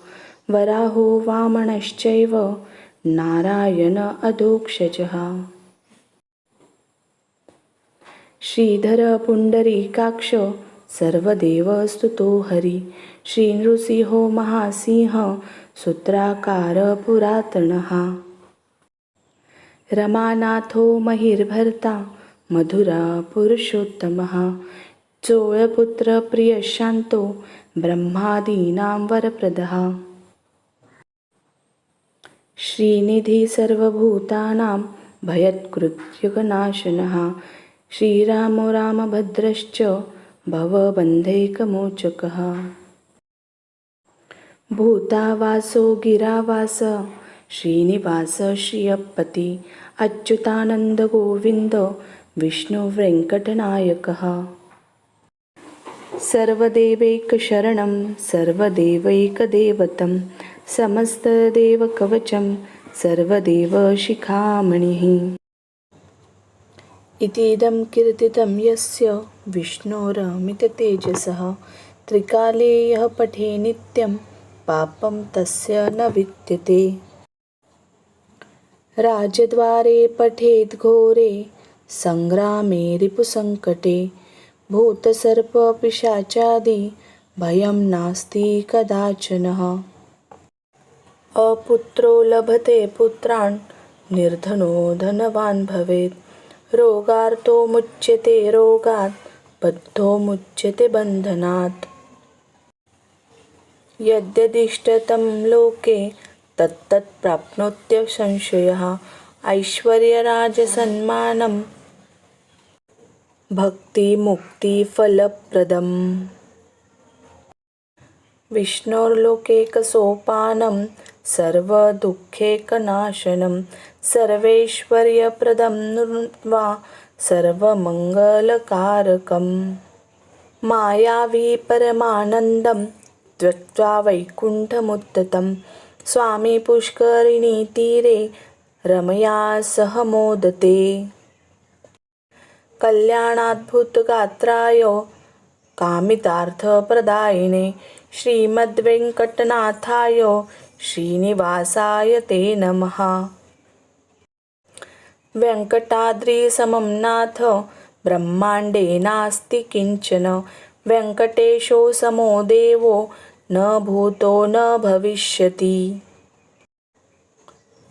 वराहो वामनश्चैव नारायण अधोक्षजः। श्रीधर पुण्डरीकाक्ष सर्वदेवस्तुतो हरि श्रीनृसिंहो महासिंह सूत्राकार पुरातनः। रमानाथो महिर्भर्ता मधुरा पुरुषोत्तमः चोळपुत्र प्रियशान्तो ब्रह्मादीनां वरप्रदः। श्रीनिधि सर्वभूतानां भयत्कृत्यगनाशनः श्रीरामो रामभद्रश्च भवबन्धैकमोचकः। भूतावासो गिरावास श्रीनिवास श्रियपति अच्युतानन्द गोविन्द विष्णुवेङ्कटनायकः। सर्वदेवैकशरणं सर्वदेवैकदेवतं समस्तदेवकवचं सर्वदेवशिखामणिः। इतीदं कीर्तितं यस्य विष्णोरमिततेजसः त्रिकाले यः पठे नित्यं पापं तस्य न विद्यते। राजद्वारे पठेद् घोरे सङ्ग्रामे रिपुसङ्कटे भूतसर्पपिशाचादि भयं नास्ति कदाचनः। अपुत्रो लभते पुत्रान् निर्धनो धनवान् भवेत् रोगार्तो मुच्यते रोगात् बद्धो मुच्यते बन्धनात्। यद्यदिष्टतं लोके तत्तत् प्राप्नोत्यसंशयः ऐश्वर्यराजसन्मानं भक्तिमुक्तिफलप्रदम्। विष्णोर्लोकैकसोपानं सर्वदुःखैकनाशनं सर्वैश्वर्यप्रदं वा सर्वमङ्गलकारकम्। मायावी परमानन्दं त्यक्त्वा वैकुण्ठमुत्थितं स्वामी पुष्करिणीतीरे रमया सह मोदते। कल्याणाद्भुतगात्राय कामितार्थप्रदायिने श्रीमद्वेङ्कटनाथाय श्रीनिवासाय ते नमः। वेङ्कटाद्रिसमं नाथ ब्रह्माण्डे नास्ति किञ्चन। वेङ्कटेशो समो देवो न भूतो न भविष्यति।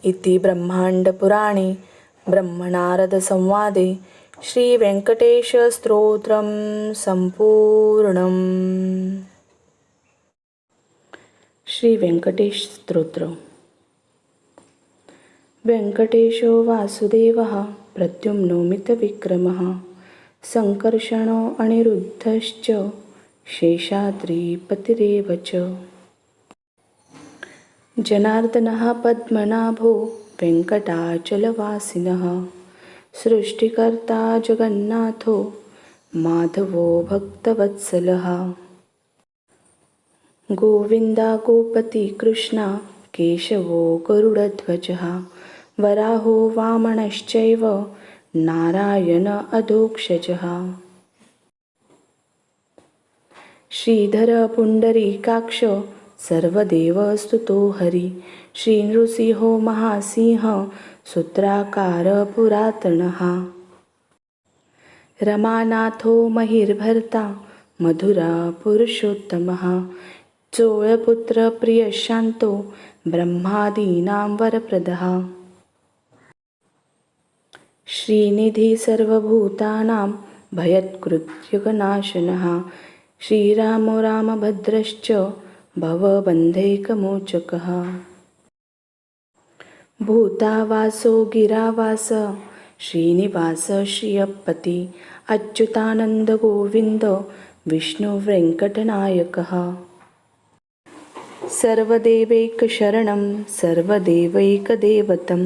इति ब्रह्माण्डपुराणे ब्रह्मनारदसंवादे श्रीवेङ्कटेशस्तोत्रं सम्पूर्णम्। श्रीवेङ्कटेशस्तोत्र। वेङ्कटेशो वासुदेवः प्रद्युम्नोमितविक्रमः सङ्कर्षणो अनिरुद्धश्च शेषाद्रिपतिरेव च। जनार्दनः पद्मनाभो वेङ्कटाचलवासिनः सृष्टिकर्ता जगन्नाथो माधवो भक्तवत्सलः। गोविन्दा गोपति कृष्णा केशवो गरुडध्वजः वराहो वामनश्चैव नारायण अधोक्षजः। श्रीधर पुण्डरीकाक्ष सर्वदेवस्तुतो हरि श्रीनृसिंहो महासिंह सूत्राकार पुरातनः रमानाथो महिर्भर्ता मधुरा पुरुषोत्तमः चोळपुत्र प्रियशान्तो ब्रह्मादीनां वरप्रदः श्रीनिधि सर्वभूतानां भयत्कृत्युगनाशनः श्रीरामो रामभद्रश्च भवबन्धैकमोचकः भूतावासो गिरावास श्रीनिवास श्रियपति अच्युतानन्दगोविन्द विष्णुवेङ्कटनायकः सर्वदेवैकशरणं सर्वदेवैकदेवतं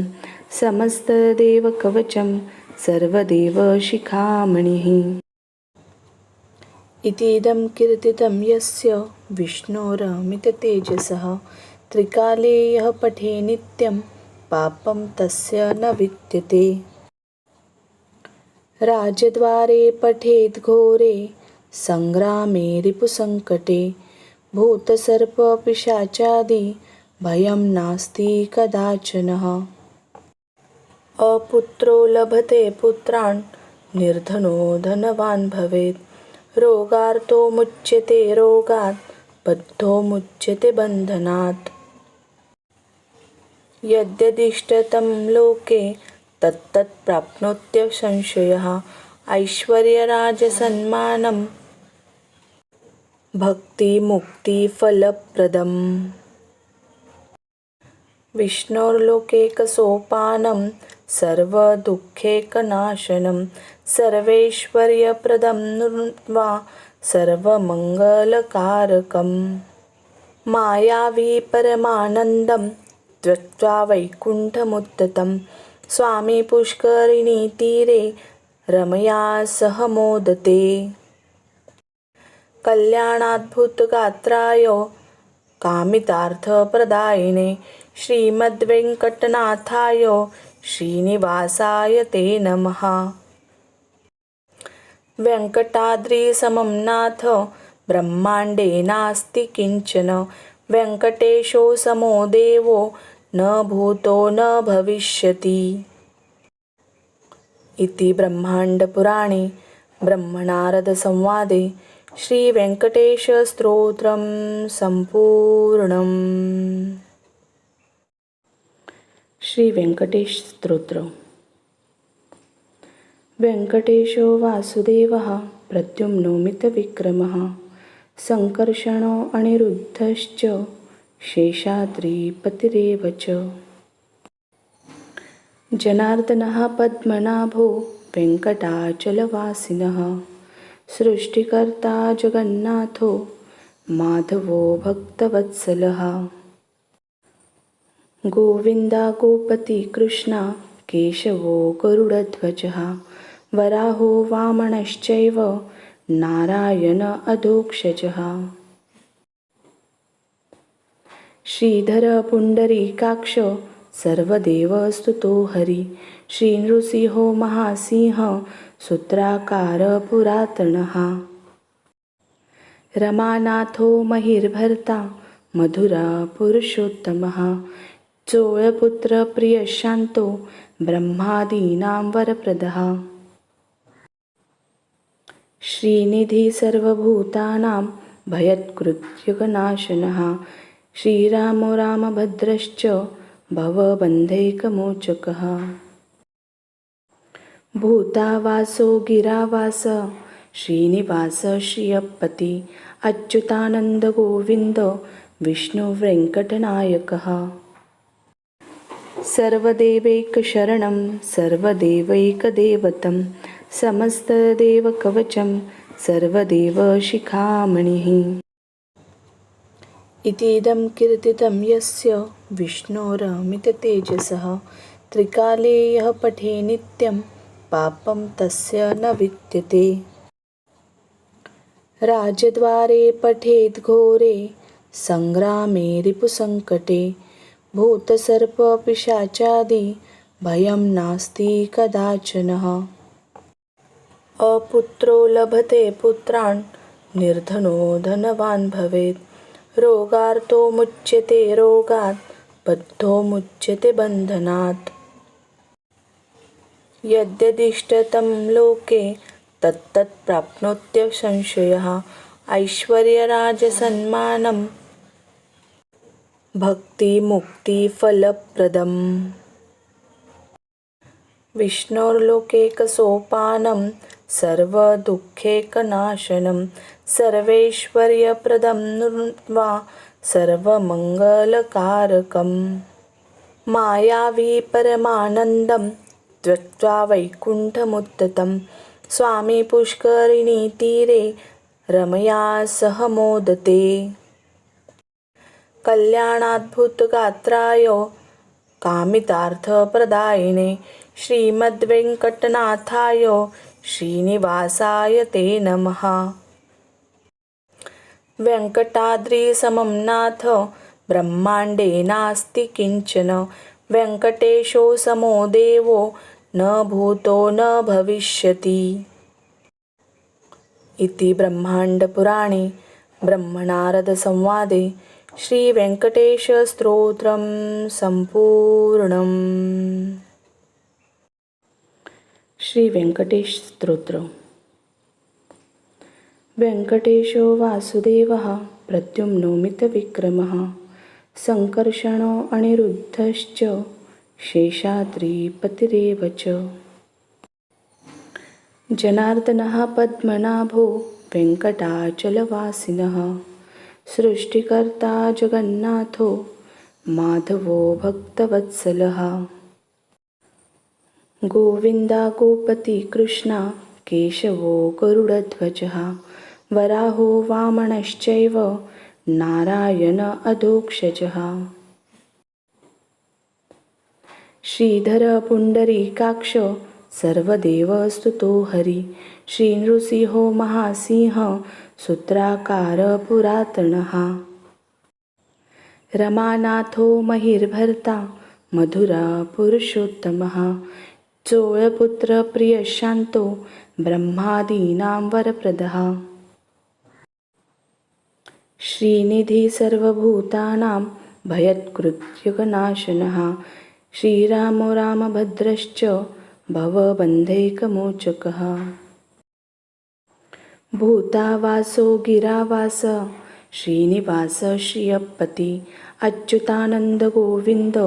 समस्तदेवकवचं सर्वदेवशिखामणिः इतीदं कीर्तितं यस्य विष्णोरमिततेजसः त्रिकाले यः पठे नित्यं पापं तस्य न विद्यते राजद्वारे पठेद् घोरे सङ्ग्रामे रिपुसङ्कटे भूतसर्पपिशाचादि भयं नास्ति कदाचनः अपुत्रो लभते पुत्रान् निर्धनो धनवान् भवेत् रोगार्तो मुच्यते रोगात् बद्धो मुच्यते बन्धनात् यद्यदिष्टतं लोके तत्तत् प्राप्नोत्य संशयः ऐश्वर्यराजसन्मानं भक्तिमुक्तिफलप्रदम् विष्णोर्लोकैकसोपानं सर्वदुःखैकनाशनं सर्वैश्वर्यप्रदं वा सर्वमङ्गलकारकं मायावी परमानन्दं त्यक्त्वा वैकुण्ठमुत्थितं स्वामी पुष्करिणीतीरे रमया सह मोदते कल्याणाद्भुतगात्राय कामितार्थप्रदायिने श्रीमद्वेङ्कटनाथाय श्रीनिवासाय ते नमः वेङ्कटाद्रिसमं नाथ ब्रह्माण्डे नास्ति किञ्चन वेङ्कटेशो समो देवो न भूतो न भविष्यति इति ब्रह्माण्डपुराणे ब्रह्मनारदसंवादे श्रीवेङ्कटेशस्तोत्रं सम्पूर्णम् श्रीवेङ्कटेश स्तोत्र वेङ्कटेशो वासुदेवः प्रद्युम्नो मितविक्रमः सङ्कर्षणो अनिरुद्धश्च शेषाद्रिपतिरेव च जनार्दनः पद्मनाभो वेङ्कटाचलवासिनः सृष्टिकर्ता जगन्नाथो माधवो भक्तवत्सलः गोविन्दा गोपति कृष्णा केशवो गरुडध्वजः वराहो वामनश्चैव नारायण अधोक्षजः श्रीधर पुण्डरीकाक्ष सर्वदेवस्तुतो हरि श्रीनृसिंहो महासिंह सूत्राकार पुरातनः रमानाथो महिर्भर्ता मधुरा पुरुषोत्तमः चोळपुत्र प्रियशान्तो ब्रह्मादीनां वरप्रदः श्रीनिधि सर्वभूतानां भयत्कृत्युगनाशनः श्रीरामो रामभद्रश्च भवबन्धैकमोचकः भूतावासो गिरावास श्रीनिवास श्रियपति अच्युतानन्दगोविन्द विष्णुवेङ्कटनायकः सर्वदेवैकशरणं सर्वदेवैकदेवतं समस्तदेवकवचं सर्वदेवशिखामणिः इतीदं कीर्तितं यस्य विष्णोरमिततेजसः त्रिकाले यः पठे नित्यं पापं तस्य न विद्यते राजद्वारे पठेद् घोरे सङ्ग्रामे रिपुसङ्कटे भूतसर्पपिशाचादि भयं नास्ति कदाचनः अपुत्रो लभते पुत्रान् निर्धनो धनवान् भवेत् रोगार्तो मुच्यते रोगात् बद्धो मुच्यते बन्धनात् यद्यदिष्टतं लोके तत्तत् प्राप्नोत्य संशयः ऐश्वर्यराजसन्मानं भक्तिमुक्तिफलप्रदम् विष्णोर्लोकैकसोपानं सर्वदुःखैकनाशनं सर्वैश्वर्यप्रदं वा सर्वमङ्गलकारकम् मायावी परमानन्दं त्यक्त्वा वैकुण्ठमुत्थितं स्वामी पुष्करिणीतीरे रमया सह मोदते कल्याणाद्भुतगात्राय कामितार्थप्रदायिने श्रीमद्वेङ्कटनाथाय श्रीनिवासाय ते नमः। वेङ्कटाद्रिसमं नाथ ब्रह्माण्डे नास्ति किञ्चन वेङ्कटेशो समो देवो न भूतो न भविष्यति इति ब्रह्माण्डपुराणे ब्रह्मनारदसंवादे श्रीवेङ्कटेशस्तोत्रं सम्पूर्णम्। श्रीवेङ्कटेश स्तोत्र। वेङ्कटेशो वासुदेवः प्रद्युम्नोमितविक्रमः सङ्कर्षणो अनिरुद्धश्च शेषाद्रिपतिरेव च जनार्दनः पद्मनाभो वेङ्कटाचलवासिनः सृष्टिकर्ता जगन्नाथो माधवो भक्तवत्सलः गोविन्दा गोपति कृष्णा केशवो गरुडध्वजः वराहो वामनश्चैव नारायण अधोक्षजः श्रीधर पुण्डरीकाक्ष सर्वदेवस्तुतो हरि श्रीनृसिंहो महासिंह सूत्राकार पुरातनः रमानाथो महिर्भर्ता मधुरा पुरुषोत्तमः चोळपुत्र प्रियशान्तो ब्रह्मादीनां वरप्रदः श्रीनिधि सर्वभूतानां भयत्कृत्यगनाशनः श्रीरामो रामभद्रश्च भवबन्धैकमोचकः भूतावासो गिरावास श्रीनिवास श्रियपति अच्युतानन्द गोविन्द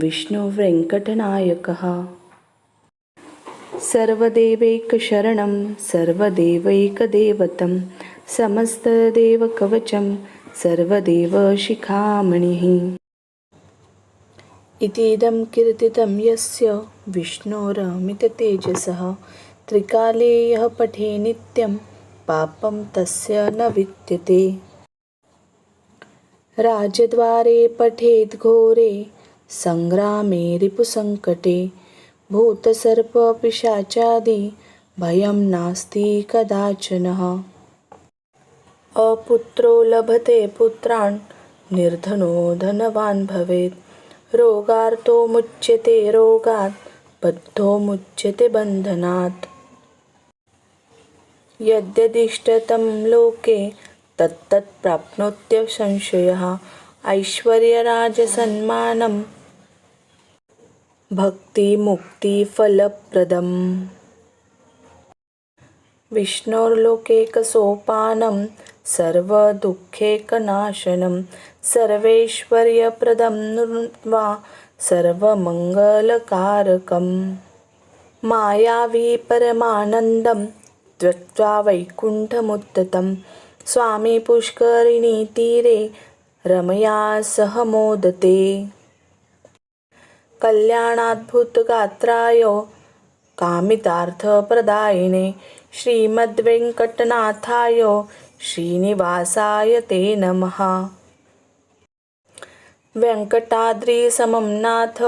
विष्णुवेङ्कटनायकः सर्वदेवैकशरणं सर्वदेवैकदेवतं समस्तदेवकवचं सर्वदेवशिखामणिः इतीदं कीर्तितं यस्य विष्णोरमिततेजसः त्रिकाले यः पठे नित्यं पापं तस्य न विद्यते राजद्वारे पठेद् घोरे सङ्ग्रामे रिपुसङ्कटे भूतसर्पपिशाचादि भयं नास्ति कदाचनः अपुत्रो लभते पुत्रान् निर्धनो धनवान् भवेत् रोगार्तो मुच्यते रोगात् बद्धो मुच्यते बन्धनात् यद्यदिष्टतं लोके तत्तत् प्राप्नोत्य संशयः ऐश्वर्यराजसन्मानं भक्तिमुक्तिफलप्रदम् विष्णोर्लोकैकसोपानं सर्वदुःखैकनाशनं सर्वैश्वर्यप्रदं वा सर्वमङ्गलकारकम् मायावी परमानन्दं त्यक्त्वा वैकुण्ठमुत्थितं स्वामी पुष्करिणीतीरे रमया सह मोदते कल्याणाद्भुतगात्राय कामितार्थप्रदायिने श्रीमद्वेङ्कटनाथाय श्रीनिवासाय ते नमः। वेङ्कटाद्रिसमं नाथ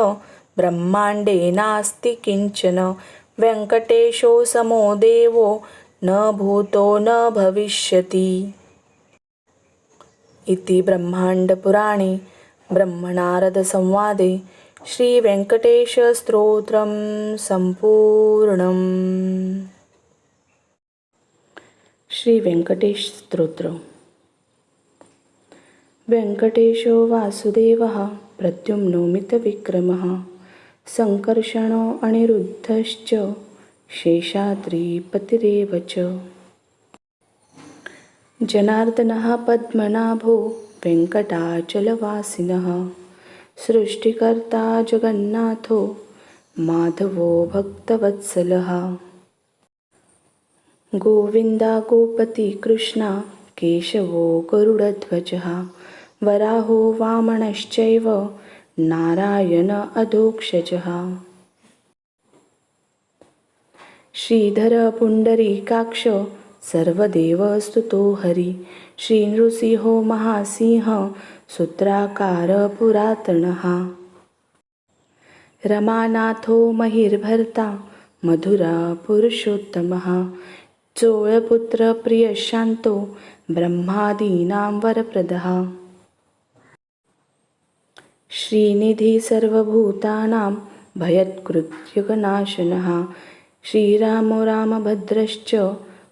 ब्रह्माण्डे नास्ति किञ्चन वेङ्कटेशो समो देवो न भूतो न भविष्यति इति ब्रह्माण्डपुराणे ब्रह्मनारदसंवादे श्रीवेङ्कटेशस्तोत्रं सम्पूर्णम्। श्रीवेङ्कटेश स्तोत्र। वेङ्कटेशो वासुदेवः प्रद्युम्नोमितविक्रमः संकर्षणो अनिरुद्धश्च शेषाद्रिपतिरेव च। जनार्दनः पद्मनाभो वेङ्कटाचलवासिनः सृष्टिकर्ता जगन्नाथो माधवो भक्तवत्सलः। गोविन्दा गोपति कृष्णा केशवो गरुडध्वजः वराहो वामनश्चैव नारायण अधोक्षजः। श्रीधर पुण्डरीकाक्ष सर्वदेवस्तुतो हरि श्रीनृसिंहो महासिंह सूत्राकार पुरातनः। रमानाथो महिर्भर्ता मधुरा पुरुषोत्तमः चोळपुत्र प्रियशान्तो ब्रह्मादीनां वरप्रदः। श्रीनिधि सर्वभूतानां भयत्कृत्यगनाशनः श्रीरामो रामभद्रश्च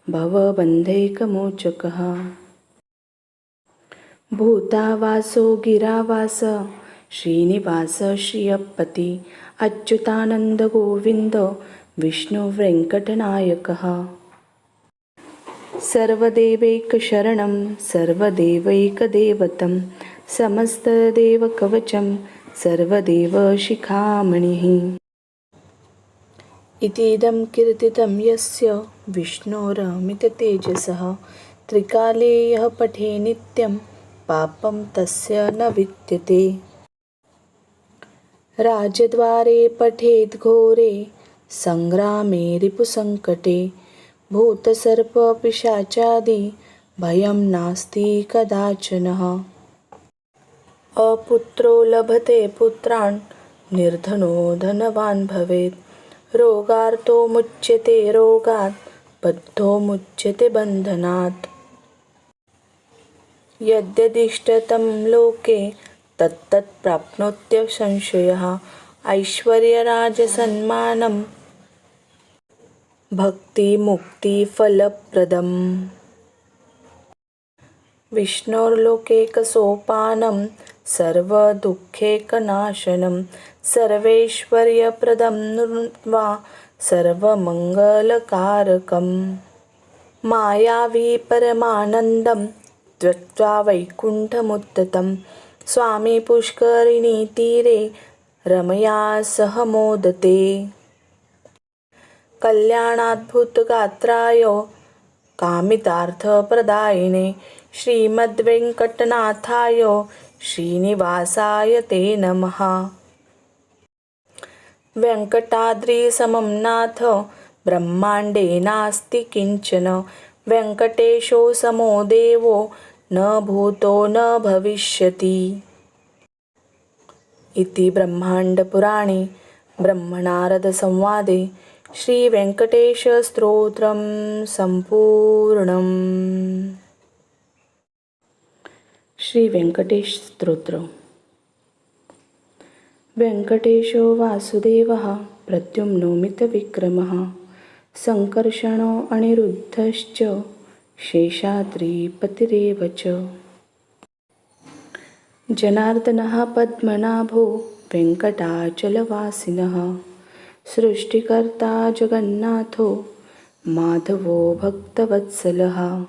भवबन्धैकमोचकः। भूतावासो गिरावास श्रीनिवास श्रियपति अच्युतानन्द गोविन्द विष्णुवेङ्कटनायकः। सर्वदेवैकशरणं सर्वदेवैकदेवतं समस्तदेवकवचं सर्वदेवशिखामणिः। इतीदं कीर्तितं यस्य विष्णोरमिततेजसः त्रिकाले यः पठे नित्यं पापं तस्य न विद्यते। राजद्वारे पठेद् घोरे सङ्ग्रामे रिपुसङ्कटे भूतसर्पपिशाचादि भयं नास्ति कदाचनः। अपुत्रो लभते पुत्रान् निर्धनो धनवान् भवेत् रोगार्तो मुच्यते रोगात् बद्धो मुच्यते बन्धनात्। यद्यदिष्टतं लोके तत्तत् प्राप्नोत्यसंशयः ऐश्वर्यराजसन्मानं भक्तिमुक्तिफलप्रदम्। विष्णोर्लोकैकसोपानं सर्वदुःखैकनाशनं सर्वैश्वर्यप्रदं वा सर्वमङ्गलकारकम्। मायावी परमानन्दं त्यक्त्वा वैकुण्ठमुत्थितं स्वामी पुष्करिणीतीरे रमया सह मोदते। कल्याणाद्भुतगात्राय कामितार्थप्रदायिने श्रीमद्वेङ्कटनाथाय श्रीनिवासाय ते नमः। वेङ्कटाद्रिसमं नाथ ब्रह्माण्डे नास्ति किञ्चन वेङ्कटेशो समो देवो न भूतो न भविष्यति। इति ब्रह्माण्डपुराणे ब्रह्मनारदसंवादे श्रीवेङ्कटेशस्तोत्रं सम्पूर्णम्। श्रीवेङ्कटेश स्तोत्र। वेङ्कटेशो वासुदेवः प्रद्युम्नो मितविक्रमः संकर्षणो अनिरुद्धश्च शेषाद्रिपतिरेव च। जनार्दनः पद्मनाभो वेङ्कटाचलवासिनः सृष्टिकर्ता जगन्नाथो माधवो भक्तवत्सलः।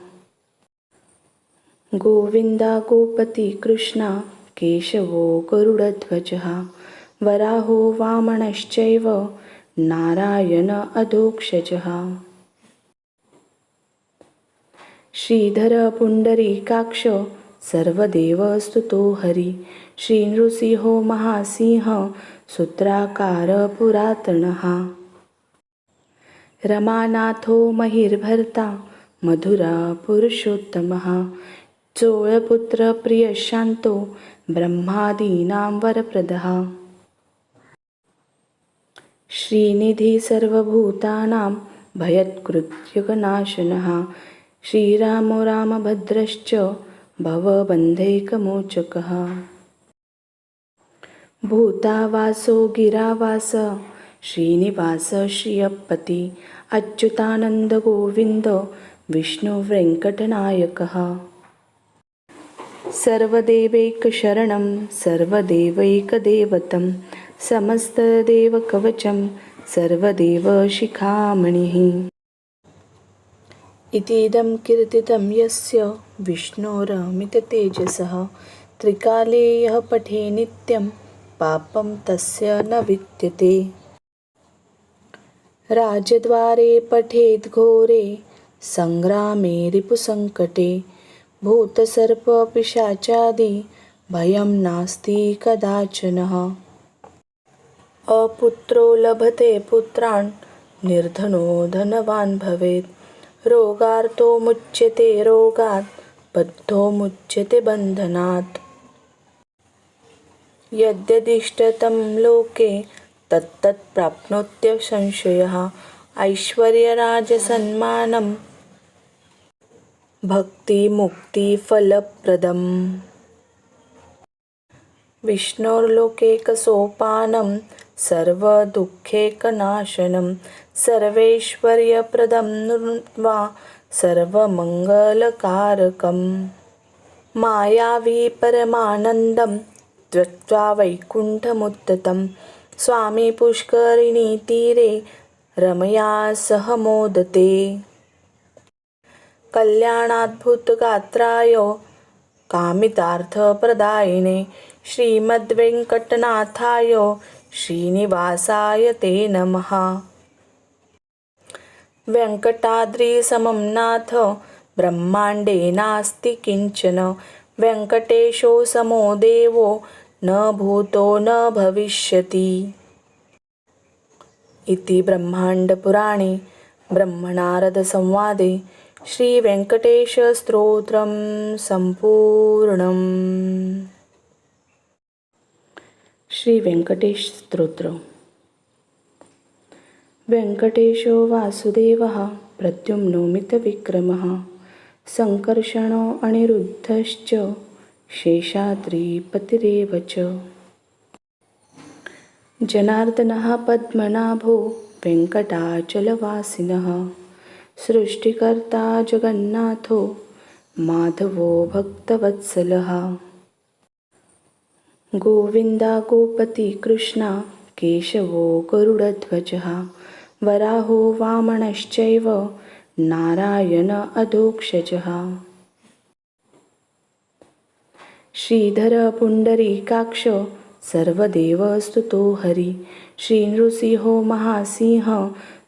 गोविन्दा गोपति कृष्णा केशवो गरुडध्वजः वराहो वामनश्चैव नारायण अधोक्षजः। श्रीधर पुण्डरीकाक्ष सर्वदेवस्तुतो हरि श्रीनृसिंहो महासिंह सूत्राकार पुरातनः। रमानाथो महिर्भर्ता मधुरा पुरुषोत्तमः चोळपुत्र प्रियशान्तो ब्रह्मादीनां वरप्रदः। श्रीनिधि सर्वभूतानां भयत्कृत्यगनाशनः श्रीरामो रामभद्रश्च भवबन्धैकमोचकः। भूतावासो गिरावास श्रीनिवास श्रियपति अच्युतानन्द गोविन्द विष्णुवेङ्कटनायकः। सर्वदेवैकशरणं सर्वदेवैकदेवतं समस्तदेवकवचं सर्वदेवशिखामणिः इतीदं कीर्तितं यस्य विष्णोरमिततेजसः त्रिकाले यः पठे नित्यं पापं तस्य न विद्यते राजद्वारे पठेद् घोरे संग्रामे रिपुसङ्कटे भूतसर्पपिशाचादि भयं नास्ति कदाचनः अपुत्रो लभते पुत्रान् निर्धनो धनवान् भवेत् रोगार्तो मुच्यते रोगात् बद्धो मुच्यते बन्धनात् यद्यदिष्टतं लोके तत्तत् प्राप्नोत्यसंशयः ऐश्वर्यराजसन्मानं भक्तिमुक्तिफलप्रदम् विष्णोर्लोकैकसोपानं सर्वदुःखैकनाशनं सर्वैश्वर्यप्रदं वा सर्वमङ्गलकारकं मायावी परमानन्दं त्यक्त्वा वैकुण्ठमुत्थितं स्वामी पुष्करिणीतीरे रमया सह मोदते कल्याणाद्भुतगात्राय कामितार्थप्रदायिने श्रीमद्वेङ्कटनाथाय श्रीनिवासाय ते नमः। वेङ्कटाद्रिसमं नाथ ब्रह्माण्डे नास्ति किञ्चन वेङ्कटेशो समो देवो न भूतो न भविष्यति इति ब्रह्माण्डपुराणे ब्रह्मनारदसंवादे श्रीवेङ्कटेशस्तोत्रं सम्पूर्णम्। श्री वेंकटेश स्तोत्र। वेंकटेशो वासुदेवः प्रद्युम्नो मितविक्रमः संकर्षणो अनिरुद्धश्च शेषाद्रिपतिरेव च जनार्दनः पद्मनाभो वेङ्कटाचलवासिनः सृष्टिकर्ता जगन्नाथो माधवो भक्तवत्सलः गोविन्दा गोपति कृष्णा केशवो गरुडध्वजः वराहो वामनश्चैव नारायण अधोक्षजः श्रीधर पुण्डरीकाक्ष सर्वदेवस्तुतो हरि श्रीनृसिंहो महासिंह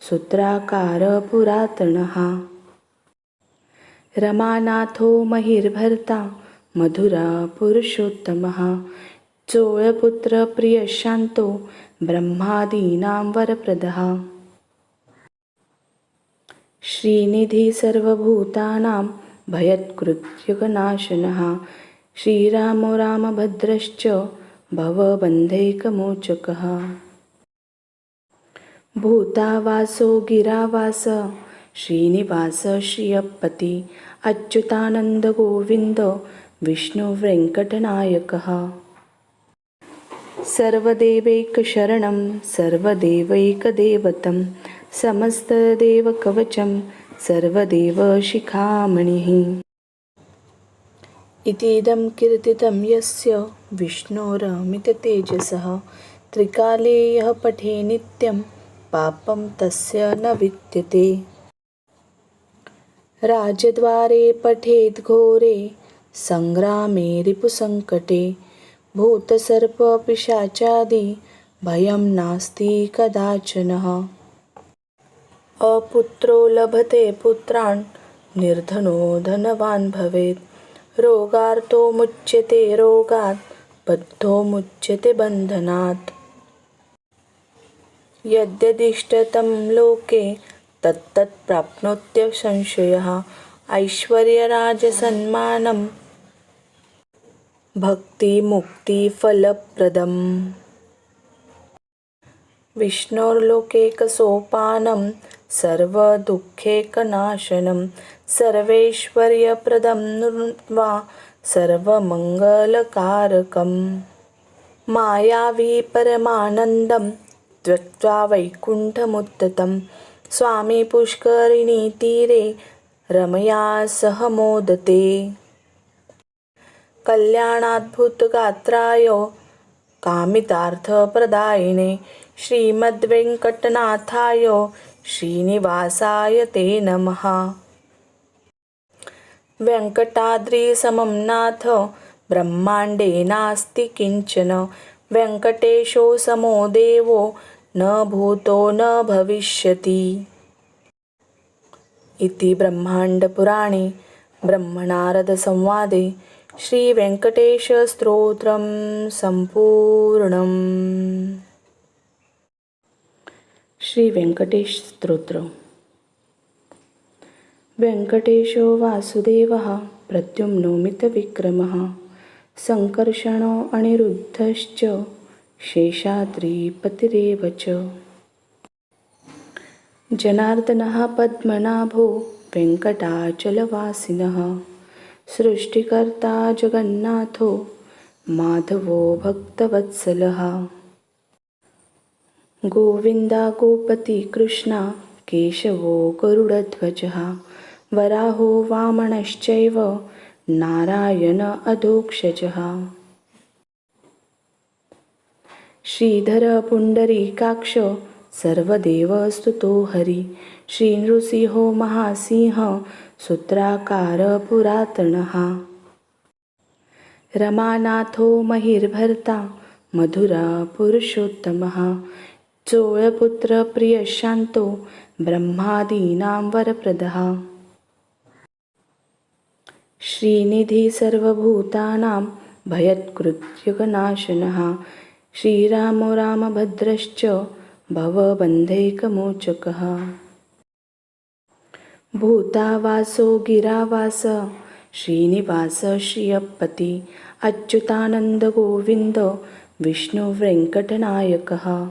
सूत्राकार पुरातनः रमानाथो महिर्भर्ता मधुरा पुरुषोत्तमः चोळपुत्र प्रियशान्तो ब्रह्मादीनां वरप्रदः श्रीनिधि सर्वभूतानां भयत्कृत्यगनाशनः श्रीरामो रामभद्रश्च भवबन्धैकमोचकः भूतावासो गिरावास श्रीनिवास श्रियपति अच्युतानन्द गोविन्द विष्णुवेङ्कटनायकः सर्वदेवैकशरणं सर्वदेवैकदेवतं समस्तदेवकवचं सर्वदेवशिखामणिः इतीदं कीर्तितं यस्य विष्णोरमिततेजसः त्रिकाले यः पठे नित्यं पापं तस्य न विद्यते राजद्वारे पठेद् घोरे संग्रामे रिपुसङ्कटे भूतसर्पपिशाचादि भयं नास्ति कदाचनः अपुत्रो लभते पुत्रान् निर्धनो धनवान् भवेत् रोगार्तो मुच्यते रोगात् बद्धो मुच्यते बन्धनात् यद्यदिष्टतं लोके तत्तत् प्राप्नोत्यसंशयः ऐश्वर्यराजसन्मानं भक्तिमुक्तिफलप्रदम् विष्णोर्लोकैकसोपानं सर्वदुःखैकनाशनं सर्वैश्वर्यप्रदं वा सर्वमङ्गलकारकं मायावी परमानन्दं त्यक्त्वा वैकुण्ठमुत्थितं स्वामी पुष्करिणीतीरे रमया सह मोदते कल्याणाद्भुतगात्राय कामितार्थप्रदायिने श्रीमद्वेङ्कटनाथाय श्रीनिवासाय ते नमः। वेङ्कटाद्रिसमं नाथ ब्रह्माण्डे नास्ति किञ्चन। वेङ्कटेशो समो देवो न भूतो न भविष्यति। इति ब्रह्माण्डपुराणे ब्रह्मनारदसंवादे श्रीवेङ्कटेशस्तोत्रं सम्पूर्णम्। श्रीवेङ्कटेश स्तोत्र। वेङ्कटेशो वासुदेवः प्रद्युम्नोमितविक्रमः सङ्कर्षणो अनिरुद्धश्च शेषाद्रिपतिरेव च। जनार्दनः पद्मनाभो वेङ्कटाचलवासिनः सृष्टिकर्ता जगन्नाथो माधवो भक्तवत्सलः। गोविन्दा गोपति कृष्णा केशवो गरुडध्वजः वराहो वामनश्चैव नारायण अधोक्षजः। श्रीधर पुण्डरीकाक्ष सर्वदेवस्तुतो हरि श्रीनृसिंहो महासिंह सूत्राकार पुरातनः। रमानाथो महिर्भर्ता मधुरा पुरुषोत्तमः चोळपुत्र प्रियशान्तो ब्रह्मादीनां वरप्रदः। श्रीनिधि सर्वभूतानां भयत्कृत्यगनाशनः श्रीरामो रामभद्रश्च भवबन्धैकमोचकः। भूतावासो गिरावास श्रीनिवास श्रियपति अच्युतानन्द गोविन्द विष्णुवेङ्कटनायकः।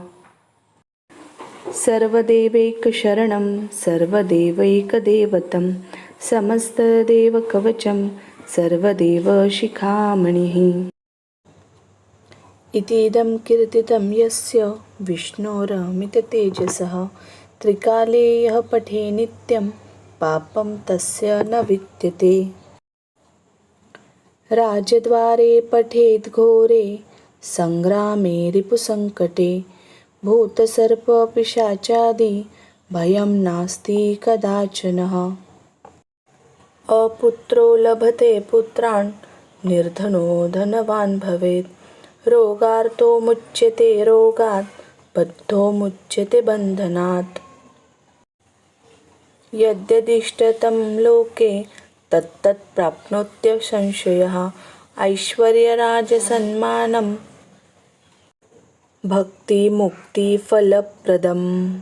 सर्वदेवैकशरणं सर्वदेवैकदेवतं समस्तदेवकवचं सर्वदेवशिखामणिः। इतीदं कीर्तितं यस्य विष्णोरमिततेजसः त्रिकाले यः पठे नित्यं पापं तस्य न विद्यते। राजद्वारे पठेद् घोरे सङ्ग्रामे रिपुसङ्कटे भूतसर्पपिशाचादि भयं नास्ति कदाचनः। अपुत्रो लभते पुत्रान् निर्धनो धनवान् भवेत् रोगार्तो मुच्यते रोगात् बद्धो मुच्यते बन्धनात्। यद्यदिष्टतं लोके तत्तत् प्राप्नोत्य संशयः ऐश्वर्यराजसन्मानं भक्तिमुक्तिफलप्रदम्।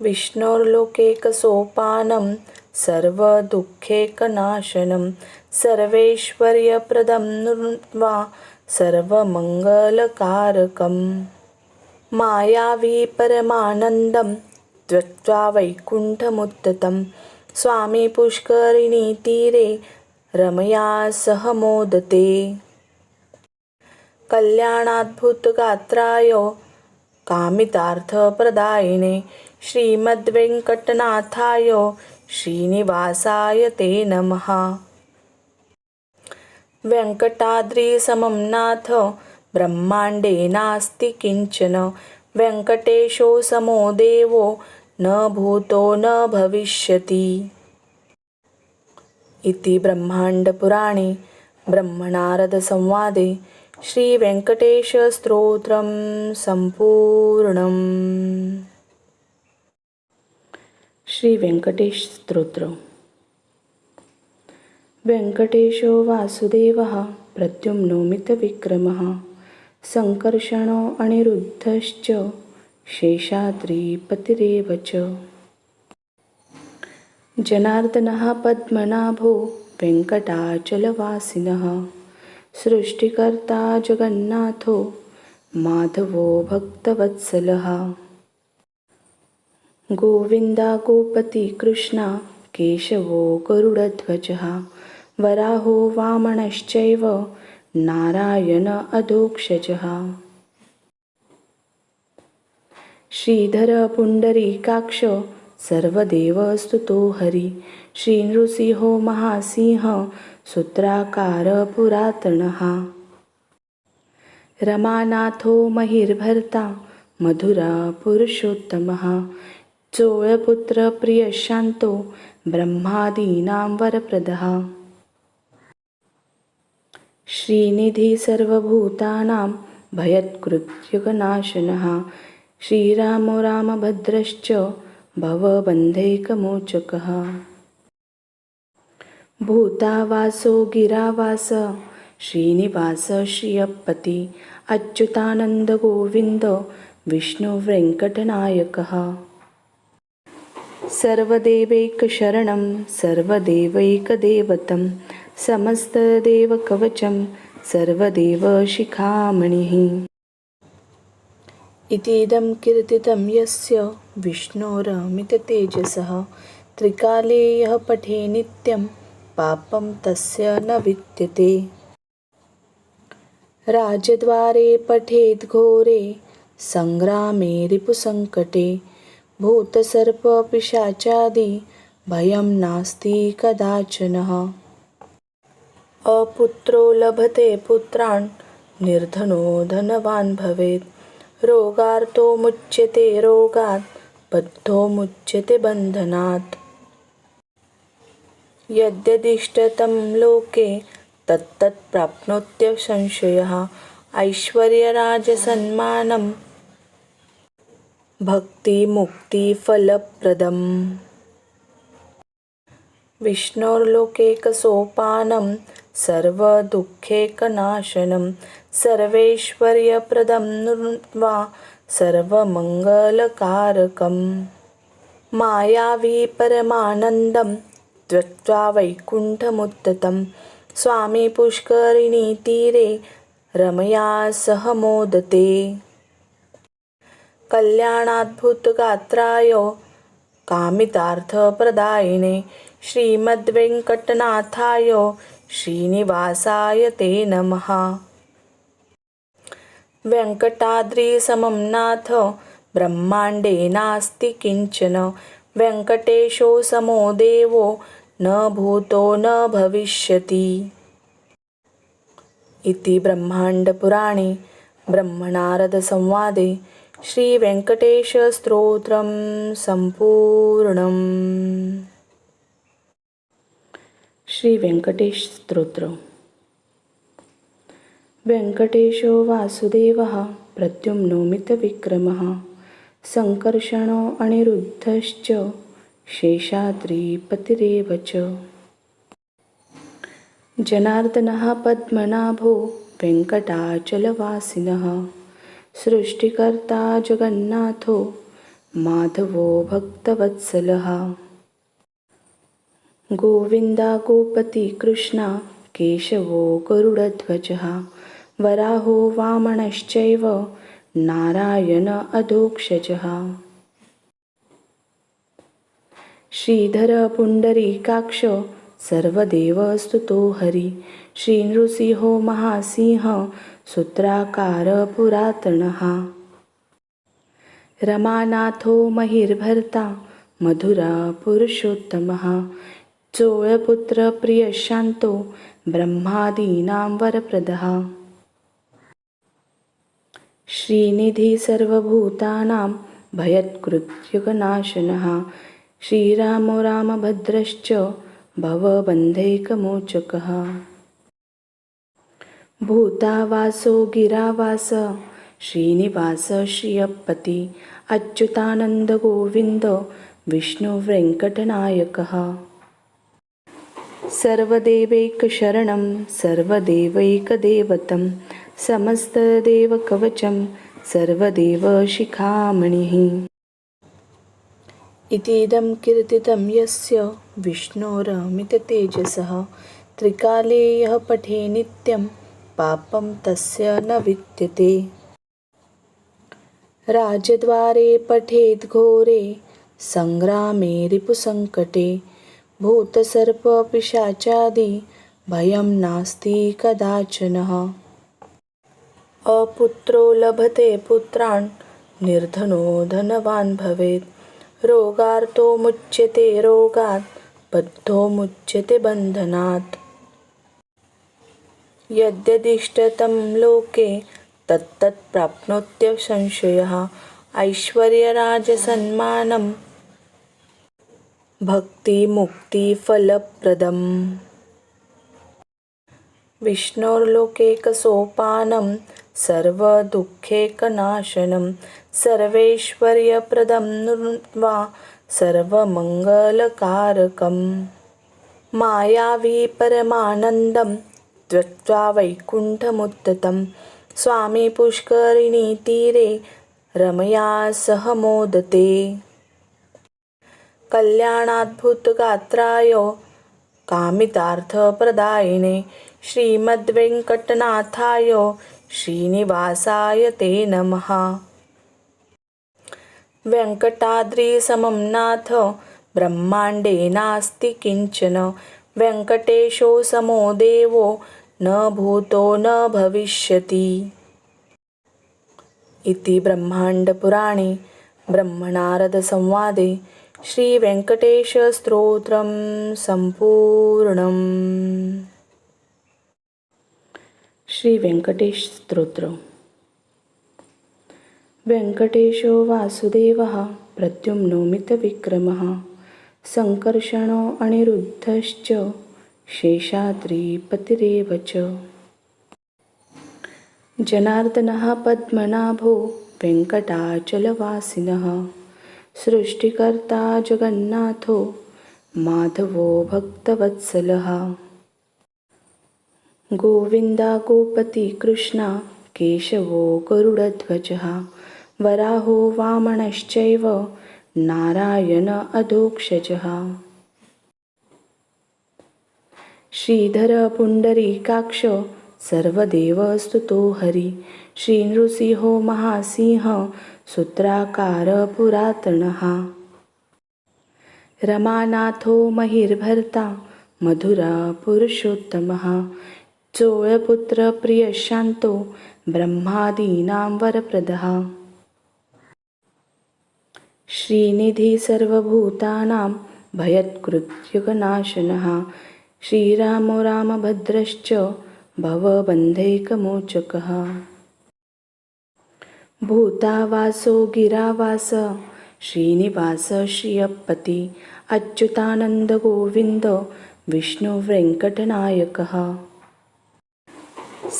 विष्णोर्लोकैकसोपानं सर्वदुःखैकनाशनं सर्वैश्वर्यप्रदं वा सर्वमङ्गलकारकम्। मायावी परमानन्दं त्यक्त्वा वैकुण्ठमुत्थितं स्वामी पुष्करिणीतीरे रमया सह मोदते। कल्याणाद्भुतगात्राय कामितार्थप्रदायिने श्रीमद्वेङ्कटनाथाय श्रीनिवासाय ते नमः। वेङ्कटाद्रिसमं नाथ ब्रह्माण्डे नास्ति किञ्चन। वेङ्कटेशो समो देवो न भूतो न भविष्यति। इति ब्रह्माण्डपुराणे ब्रह्मनारदसंवादे श्रीवेङ्कटेशस्तोत्रं सम्पूर्णम्। श्रीवेङ्कटेश स्तोत्र। वेङ्कटेशो वासुदेवः प्रद्युम्नोमितविक्रमः सङ्कर्षणो अनिरुद्धश्च शेषाद्रिपतिरेव च। जनार्दनः पद्मनाभो वेङ्कटाचलवासिनः सृष्टिकर्ता जगन्नाथो माधवो भक्तवत्सलः। गोविन्दा गोपति कृष्णा केशवो गरुडध्वजः वराहो वामनश्चैव नारायण अधोक्षजः। श्रीधर पुण्डरीकाक्ष सर्वदेवस्तुतो हरि श्रीनृसिंहो महासिंह सूत्राकार पुरातनः। रमानाथो महिर्भर्ता मधुरा पुरुषोत्तमः चोळपुत्र प्रियशान्तो ब्रह्मादीनां वरप्रदः श्रीनिधि सर्वभूतानां भयत्कृत्यगनाशनः श्रीरामो रामभद्रश्च भवबन्धैकमोचकः भूतावासो गिरावास श्रीनिवास श्रियपति अच्युतानन्द गोविन्द विष्णुवेङ्कटनायकः सर्वदेवैकशरणं सर्वदेवैकदेवतं समस्तदेवकवचं सर्वदेवशिखामणिः इतीदं कीर्तितं यस्य विष्णोरमिततेजसः त्रिकाले यः पठे नित्यं पापं तस्य न विद्यते राजद्वारे पठेद् घोरे सङ्ग्रामे रिपुसङ्कटे भूतसर्पपिशाचादि भयं नास्ति कदाचनः अपुत्रो लभते पुत्रान् निर्धनो धनवान् भवेत् रोगार्तो मुच्यते रोगात् बद्धो मुच्यते बन्धनात् यद्यदिष्टतं लोके तत्तत् प्राप्नोत्यसंशयः ऐश्वर्यराजसन्मानं भक्तिमुक्तिफलप्रदम् विष्णोर्लोकैकसोपानं सर्वदुःखैकनाशनं सर्वैश्वर्यप्रदं वा सर्वमङ्गलकारकं मायावी परमानन्दं त्यक्त्वा वैकुण्ठमुत्ततं स्वामी पुष्करिणीतीरे रमया सह मोदते कल्याणाद्भुतगात्राय कामितार्थप्रदायिने श्रीमद्वेङ्कटनाथाय श्रीनिवासाय ते नमः वेङ्कटाद्रिसमं नाथ ब्रह्माण्डे नास्ति किञ्चन वेङ्कटेशो समो देवो न भूतो न भविष्यति इति ब्रह्माण्डपुराणे ब्रह्मनारदसंवादे श्रीवेङ्कटेशस्तोत्रं सम्पूर्णम् श्रीवेङ्कटेश स्तोत्र वेङ्कटेशो वासुदेवः प्रद्युम्नो मितविक्रमः सङ्कर्षणो अनिरुद्धश्च शेषाद्रिपतिरेव च जनार्दनः पद्मनाभो वेङ्कटाचलवासिनः सृष्टिकर्ता जगन्नाथो माधवो भक्तवत्सलः गोविन्दा गोपति कृष्णा केशवो गरुडध्वजः वराहो वामनश्चैव नारायण अधोक्षजः श्रीधर पुण्डरीकाक्ष सर्वदेवस्तुतो हरि श्रीनृसिंहो महासिंह सूत्राकार पुरातनः रमानाथो महिर्भर्ता मधुरा पुरुषोत्तमः चोळपुत्र प्रियशान्तो ब्रह्मादीनां वरप्रदः श्रीनिधि सर्वभूतानां भयत्कृत्यगनाशनः श्रीरामो रामभद्रश्च भवबन्धैकमोचकः भूतावासो गिरावास श्रीनिवास श्रियपति अच्युतानन्द गोविन्द विष्णुवेङ्कटनायकः सर्वदेवैकशरणं सर्वदेवैकदेवतं समस्तदेवकवचं सर्वदेवशिखामणिः इतीदं कीर्तितं यस्य विष्णोरमिततेजसः त्रिकाले यः पठे नित्यं पापं तस्य न विद्यते राजद्वारे पठेद् घोरे सङ्ग्रामे रिपुसङ्कटे भूतसर्पपिशाचादि भयं नास्ति कदाचनः अपुत्रो लभते पुत्रान् निर्धनो धनवान् भवेत् रोगार्तो मुच्यते रोगात् बद्धो मुच्यते बन्धनात् यद्यदिष्टतं लोके तत्तत्प्राप्नोत्यसंशयः ऐश्वर्यराजसन्मानं भक्तिमुक्तिफलप्रदम् विष्णोर्लोकैकसोपानं सर्वदुःखैकनाशनं सर्वैश्वर्यप्रदं वा सर्वमङ्गलकारकम् मायावी परमानन्दं त्यक्त्वा वैकुण्ठमुत्थितं स्वामी पुष्करिणीतीरे रमया सह मोदते कल्याणाद्भुतगात्राय कामितार्थप्रदायिने श्रीमद्वेङ्कटनाथाय श्रीनिवासाय ते नमः। वेङ्कटाद्रिसमं नाथ ब्रह्माण्डे नास्ति किञ्चन वेङ्कटेशो समो देवो न भूतो न भविष्यति इति ब्रह्माण्डपुराणे ब्रह्मनारदसंवादे श्रीवेङ्कटेशस्तोत्रं सम्पूर्णम्। श्रीवेङ्कटेश स्तोत्र। वेङ्कटेशो वासुदेवः प्रद्युम्नोमितविक्रमः सङ्कर्षणो अनिरुद्धश्च शेषाद्रिपतिरेव च जनार्दनः पद्मनाभो वेङ्कटाचलवासिनः सृष्टिकर्ता जगन्नाथो माधवो भक्तवत्सलः गोविन्दा गोपति कृष्णा केशवो गरुडध्वजः वराहो वामनश्चैव नारायण अधोक्षजः श्रीधर पुण्डरीकाक्ष सर्वदेवस्तुतो हरि श्रीनृसिंहो महासिंह सूत्राकार पुरातनः रमानाथो महिर्भर्ता मधुरा पुरुषोत्तमः चोळपुत्र प्रियशान्तो ब्रह्मादीनां वरप्रदः श्रीनिधि सर्वभूतानां भयत्कृत्यगनाशनः श्रीरामो रामभद्रश्च भवबन्धैकमोचकः भूतावासो गिरावास श्रीनिवास श्रियपति अच्युतानन्द गोविन्द विष्णुवेङ्कटनायकः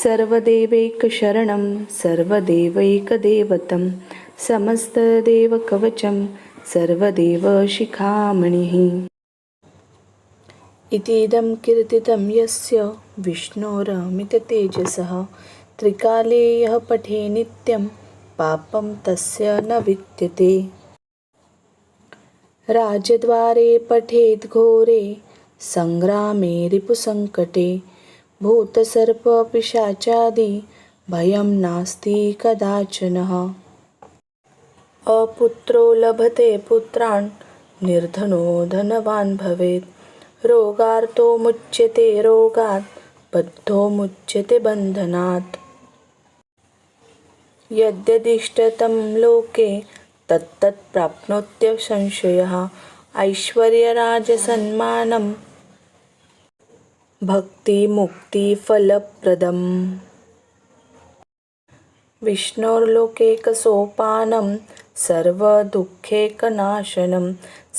सर्वदेवैकशरणं सर्वदेवैकदेवतं समस्तदेवकवचं सर्वदेवशिखामणिः इतीदं कीर्तितं यस्य विष्णोरमिततेजसः त्रिकाले यः पठे नित्यं पापं तस्य न विद्यते राजद्वारे पठेद् घोरे सङ्ग्रामे रिपुसङ्कटे भूतसर्पपिशाचादि भयं नास्ति कदाचनः अपुत्रो लभते पुत्रान् निर्धनो धनवान् भवेत् रोगार्तो मुच्यते रोगात् बद्धो मुच्यते बन्धनात् यद्यदिष्टतं लोके तत्तत्प्राप्नोत्यसंशयः ऐश्वर्यराजसन्मानं भक्तिमुक्तिफलप्रदम् विष्णोर्लोकैकसोपानं सर्वदुःखैकनाशनं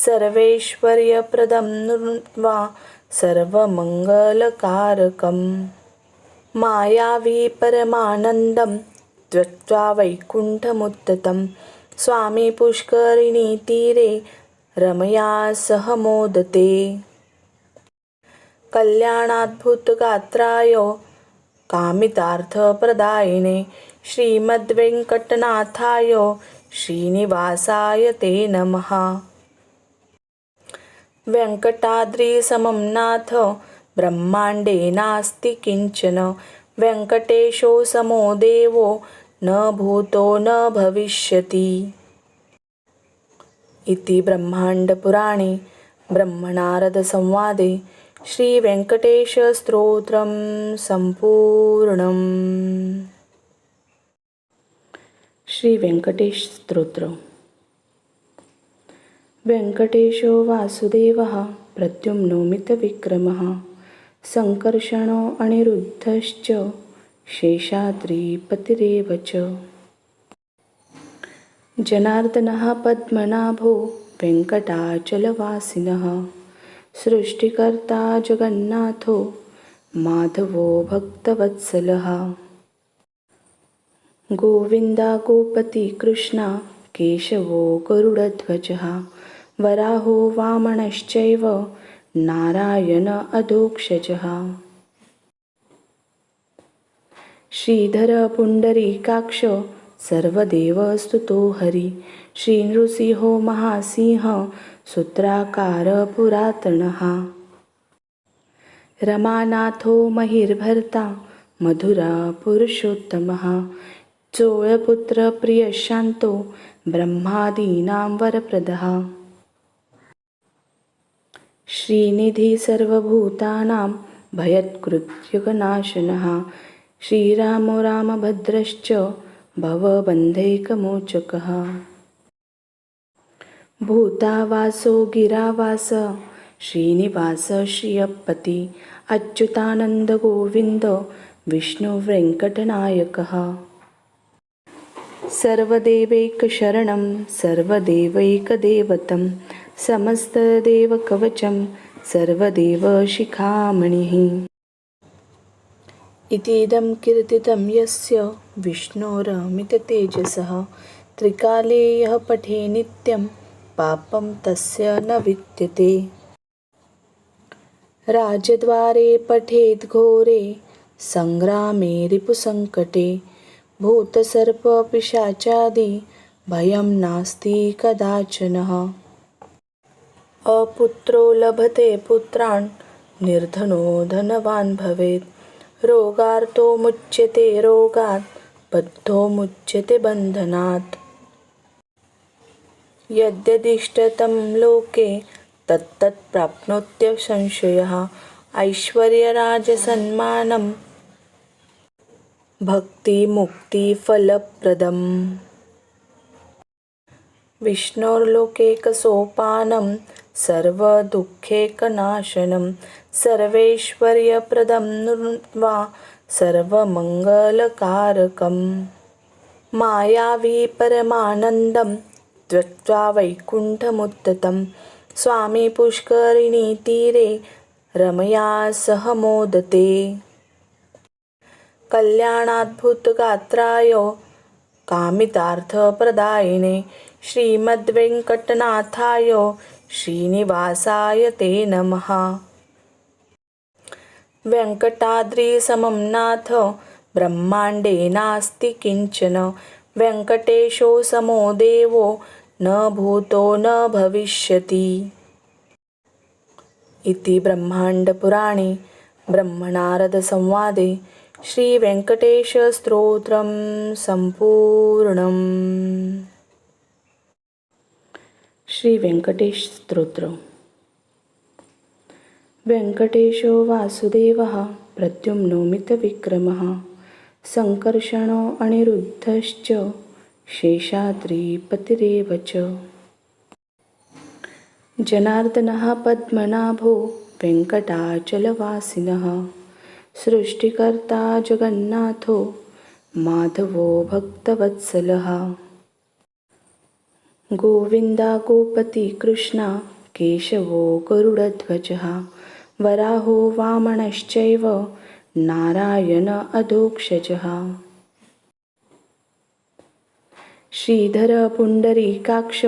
सर्वैश्वर्यप्रदं वा सर्वमङ्गलकारकम् मायावी परमानन्दं त्यक्त्वा वैकुण्ठमुत्थितं स्वामी पुष्करिणीतीरे रमया सह मोदते कल्याणाद्भुतगात्राय कामितार्थप्रदायिने श्रीमद्वेङ्कटनाथाय श्रीनिवासाय ते नमः। वेङ्कटाद्रिसमं नाथ ब्रह्माण्डे नास्ति किञ्चन वेङ्कटेशो समो देवो न भूतो न भविष्यति इति ब्रह्माण्डपुराणे ब्रह्मनारदसंवादे श्रीवेङ्कटेशस्तोत्रं सम्पूर्णम्। श्रीवेङ्कटेश स्तोत्र। वेङ्कटेशो वासुदेवः प्रद्युम्नोमितविक्रमः सङ्कर्षणो अनिरुद्धश्च शेषाद्रिपतिरेव च। जनार्दनः पद्मनाभो वेङ्कटाचलवासिनः सृष्टिकर्ता जगन्नाथो माधवो भक्तवत्सलः। गोविन्दा गोपति कृष्णा केशवो गरुडध्वजः वराहो वामनश्चैव नारायण अधोक्षजः। श्रीधर पुण्डरीकाक्ष सर्वदेवस्तुतो हरि श्रीनृसिंहो महासिंह सूत्राकार पुरातनः। रमानाथो महिर्भर्ता मधुरा पुरुषोत्तमः चोळपुत्र प्रियशान्तो ब्रह्मादीनां वरप्रदः। श्रीनिधि सर्वभूतानां भयत्कृत्यगनाशनः श्रीरामो रामभद्रश्च भवबन्धैकमोचकः। भूतावासो गिरावास श्रीनिवास श्रियपति अच्युतानन्द गोविन्द विष्णुवेङ्कटनायकः। सर्वदेवैकशरणं सर्वदेवैकदेवतं समस्तदेवकवचं सर्वदेवशिखामणिः। इतीदं कीर्तितं यस्य विष्णोरमिततेजसः त्रिकाले यः पठे नित्यं पापं तस्य न विद्यते। राजद्वारे पठेद् घोरे सङ्ग्रामे रिपुसङ्कटे भूतसर्पपिशाचादि भयं नास्ति कदाचनः। अपुत्रो लभते पुत्रान् निर्धनो धनवान् भवेत् रोगार्तो मुच्यते रोगात् बद्धो मुच्यते बन्धनात्। यद्यदिष्टतं लोके तत्तत् प्राप्नोत्यसंशयः ऐश्वर्यराजसन्मानं भक्तिमुक्तिफलप्रदम्। विष्णोर्लोकैकसोपानं सर्वदुःखैकनाशनं सर्वैश्वर्यप्रदं वा सर्वमङ्गलकारकम्। मायावी परमानन्दं त्यक्त्वा वैकुण्ठमुत्थितं स्वामी पुष्करिणीतीरे रमया सह मोदते। कल्याणाद्भुतगात्राय कामितार्थप्रदायिने श्रीमद्वेङ्कटनाथाय श्रीनिवासाय ते नमः। वेङ्कटाद्रिसमं नाथ ब्रह्माण्डे नास्ति किञ्चन वेङ्कटेशो समो देवो न भूतो न भविष्यति। इति ब्रह्माण्डपुराणे ब्रह्मनारदसंवादे श्रीवेङ्कटेशस्तोत्रं सम्पूर्णम्। श्रीवेङ्कटेश स्तोत्र। वेङ्कटेशो वासुदेवः प्रद्युम्नो मितविक्रमः सङ्कर्षणो अनिरुद्धश्च शेषाद्रिपतिरेव च। जनार्दनः पद्मनाभो वेङ्कटाचलवासिनः सृष्टिकर्ता जगन्नाथो माधवो भक्तवत्सलः। गोविन्दा गोपति कृष्णा केशवो गरुडध्वजः वराहो वामनश्चैव नारायण अधोक्षजः। श्रीधर पुण्डरीकाक्ष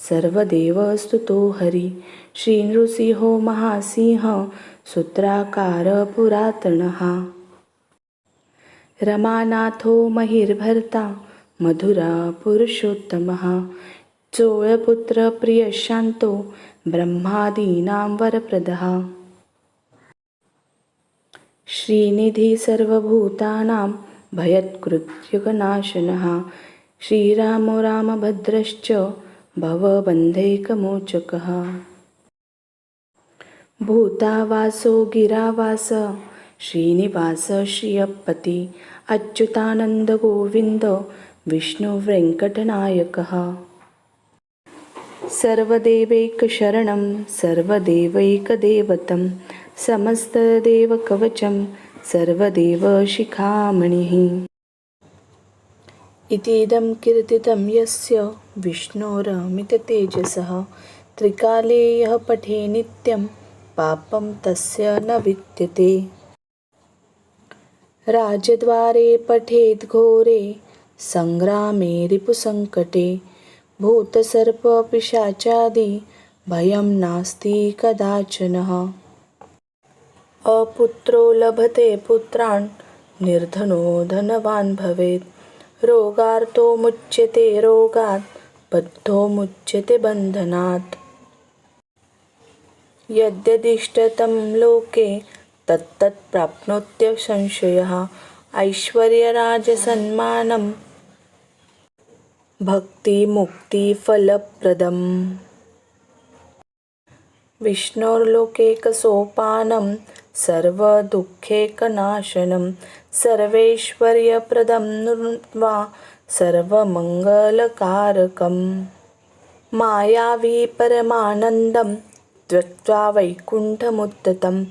सर्वदेवस्तुतो हरि श्रीनृसिंहो महासिंह सूत्राकार पुरातनः। रमानाथो महिर्भर्ता मधुरा पुरुषोत्तमः चोळपुत्र प्रियशान्तो ब्रह्मादीनां वरप्रदः। श्रीनिधि सर्वभूतानां भयत्कृत्यगनाशनः श्रीरामो रामभद्रश्च भवबन्धैकमोचकः। भूतावासो गिरावास श्रीनिवास श्रियपति अच्युतानन्द गोविन्द विष्णुवेङ्कटनायकः। सर्वदेवैकशरणं सर्वदेवैकदेवतं समस्तदेवकवचं सर्वदेव शिखामणिः इतीदं कीर्तितं यस्य विष्णोरमिततेजसः त्रिकाले यः पठे नित्यं पापं तस्य न विद्यते। राजद्वारे पठेद् घोरे संग्रामे रिपुसङ्कटे भूतसर्पपिशाचादि भयं नास्ति कदाचनः। अपुत्रो लभते पुत्रान् निर्धनो धनवान् भवेत् रोगार्तो मुच्यते रोगात् बद्धो मुच्यते बन्धनात्। यद्यदिष्टतं लोके तत्तत् प्राप्नोत्यसंशयः ऐश्वर्यराजसन्मानं भक्तिमुक्तिफलप्रदम्। विष्णोर्लोकैकसोपानं सर्वदुःखैकनाशनं सर्वैश्वर्यप्रदं वा सर्वमङ्गलकारकम्। मायावी परमानन्दं त्यक्त्वा वैकुण्ठमुत्थितं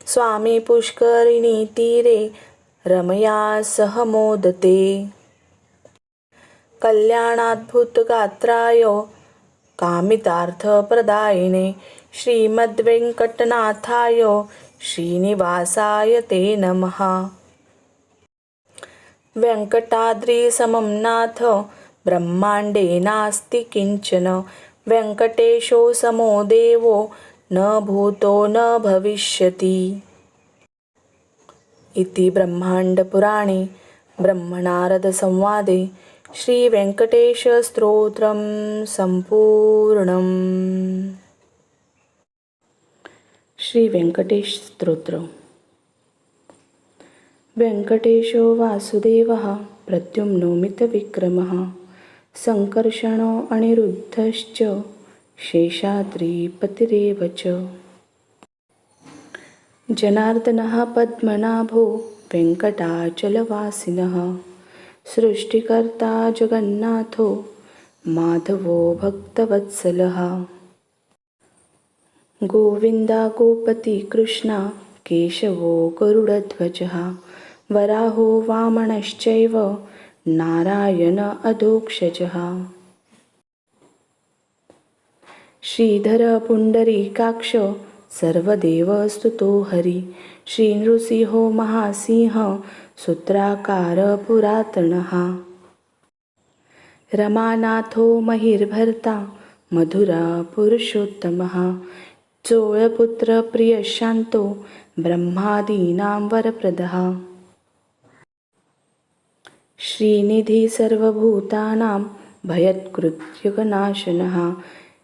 स्वामी पुष्करिणीतीरे रमया सह मोदते। कल्याणाद्भुतगात्राय कामितार्थप्रदायिने श्रीमद्वेङ्कटनाथाय श्रीनिवासाय ते नमः। वेङ्कटाद्रिसमं नाथ ब्रह्माण्डे नास्ति किञ्चन वेङ्कटेशो समो देवो न भूतो न भविष्यति। इति ब्रह्माण्डपुराणे ब्रह्मनारदसंवादे श्रीवेङ्कटेशस्तोत्रं सम्पूर्णम्। श्रीवेङ्कटेश स्तोत्र। वेङ्कटेशो वासुदेवः प्रद्युम्नो मितविक्रमः सङ्कर्षणो अनिरुद्धश्च शेषाद्रिपतिरेव च। जनार्दनः पद्मनाभो वेङ्कटाचलवासिनः सृष्टिकर्ता जगन्नाथो माधवो भक्तवत्सलः। गोविन्दा गोपति कृष्णा केशवो गरुडध्वजः वराहो वामनश्चैव नारायण अधोक्षजः। श्रीधर पुण्डरीकाक्ष सर्वदेवस्तुतो हरि श्रीनृसिंहो महासिंह सूत्राकार पुरातनः। रमानाथो महिर्भर्ता मधुरा पुरुषोत्तमः चोळपुत्र प्रियशान्तो ब्रह्मादीनां वरप्रदः। श्रीनिधि सर्वभूतानां भयत्कृत्यकनाशनः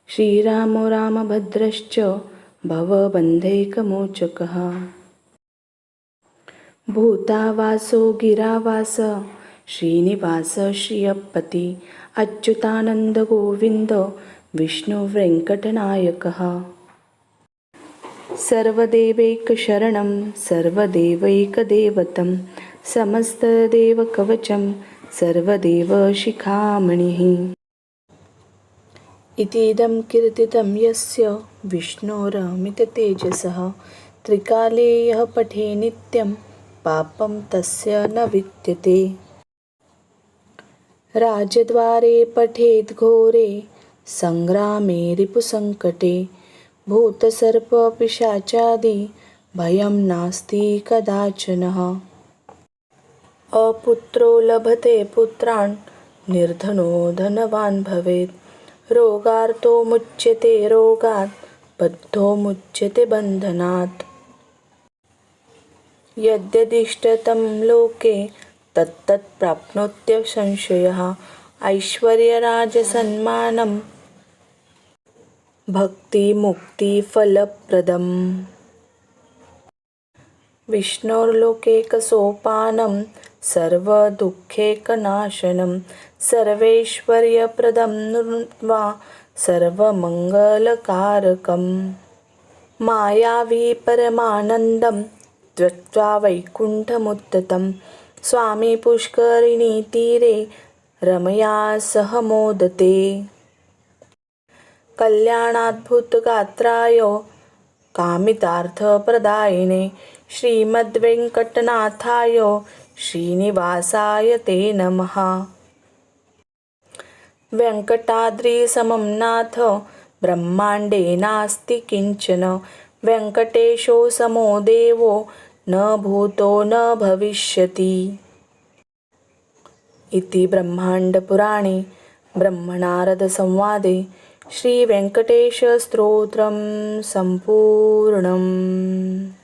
श्रीरामो रामभद्रश्च भवबन्धैकमोचकः। भूतावासो गिरावास श्रीनिवास श्रियपति अच्युतानन्द गोविन्द विष्णुवेङ्कटनायकः। सर्वदेवैकशरणं सर्वदेवैकदेवतं समस्तदेवकवचं सर्वदेवशिखामणिः। इतीदं कीर्तितं यस्य विष्णोरमिततेजसः त्रिकाले यः पठे नित्यं पापं तस्य न विद्यते। राजद्वारे पठेद् घोरे संग्रामे रिपुसङ्कटे भूतसर्पपिशाचादि भयं नास्ति कदाचनः। अपुत्रो लभते पुत्रान् निर्धनो धनवान् भवेत् रोगार्तो मुच्यते रोगात् बद्धो मुच्यते बन्धनात्। यद्यदिष्टतं लोके तत्तत् प्राप्नोत्यसंशयः ऐश्वर्यराजसन्मानं भक्तिमुक्तिफलप्रदम्। विष्णोर्लोकैकसोपानं सर्वदुःखैकनाशनं सर्वैश्वर्यप्रदं वा सर्वमङ्गलकारकम्। मायावी परमानन्दं त्यक्त्वा वैकुण्ठमुत्थितं स्वामी पुष्करिणीतीरे रमया सह मोदते। कल्याणाद्भुतगात्राय कामितार्थप्रदायिने श्रीमद्वेङ्कटनाथाय श्रीनिवासाय ते नमः। वेङ्कटाद्रिसमं नाथ ब्रह्माण्डे नास्ति किञ्चन। वेङ्कटेशो समो देवो न भूतो न भविष्यति। इति ब्रह्माण्डपुराणे ब्रह्मनारदसंवादे श्रीवेङ्कटेशस्तोत्रं सम्पूर्णम्।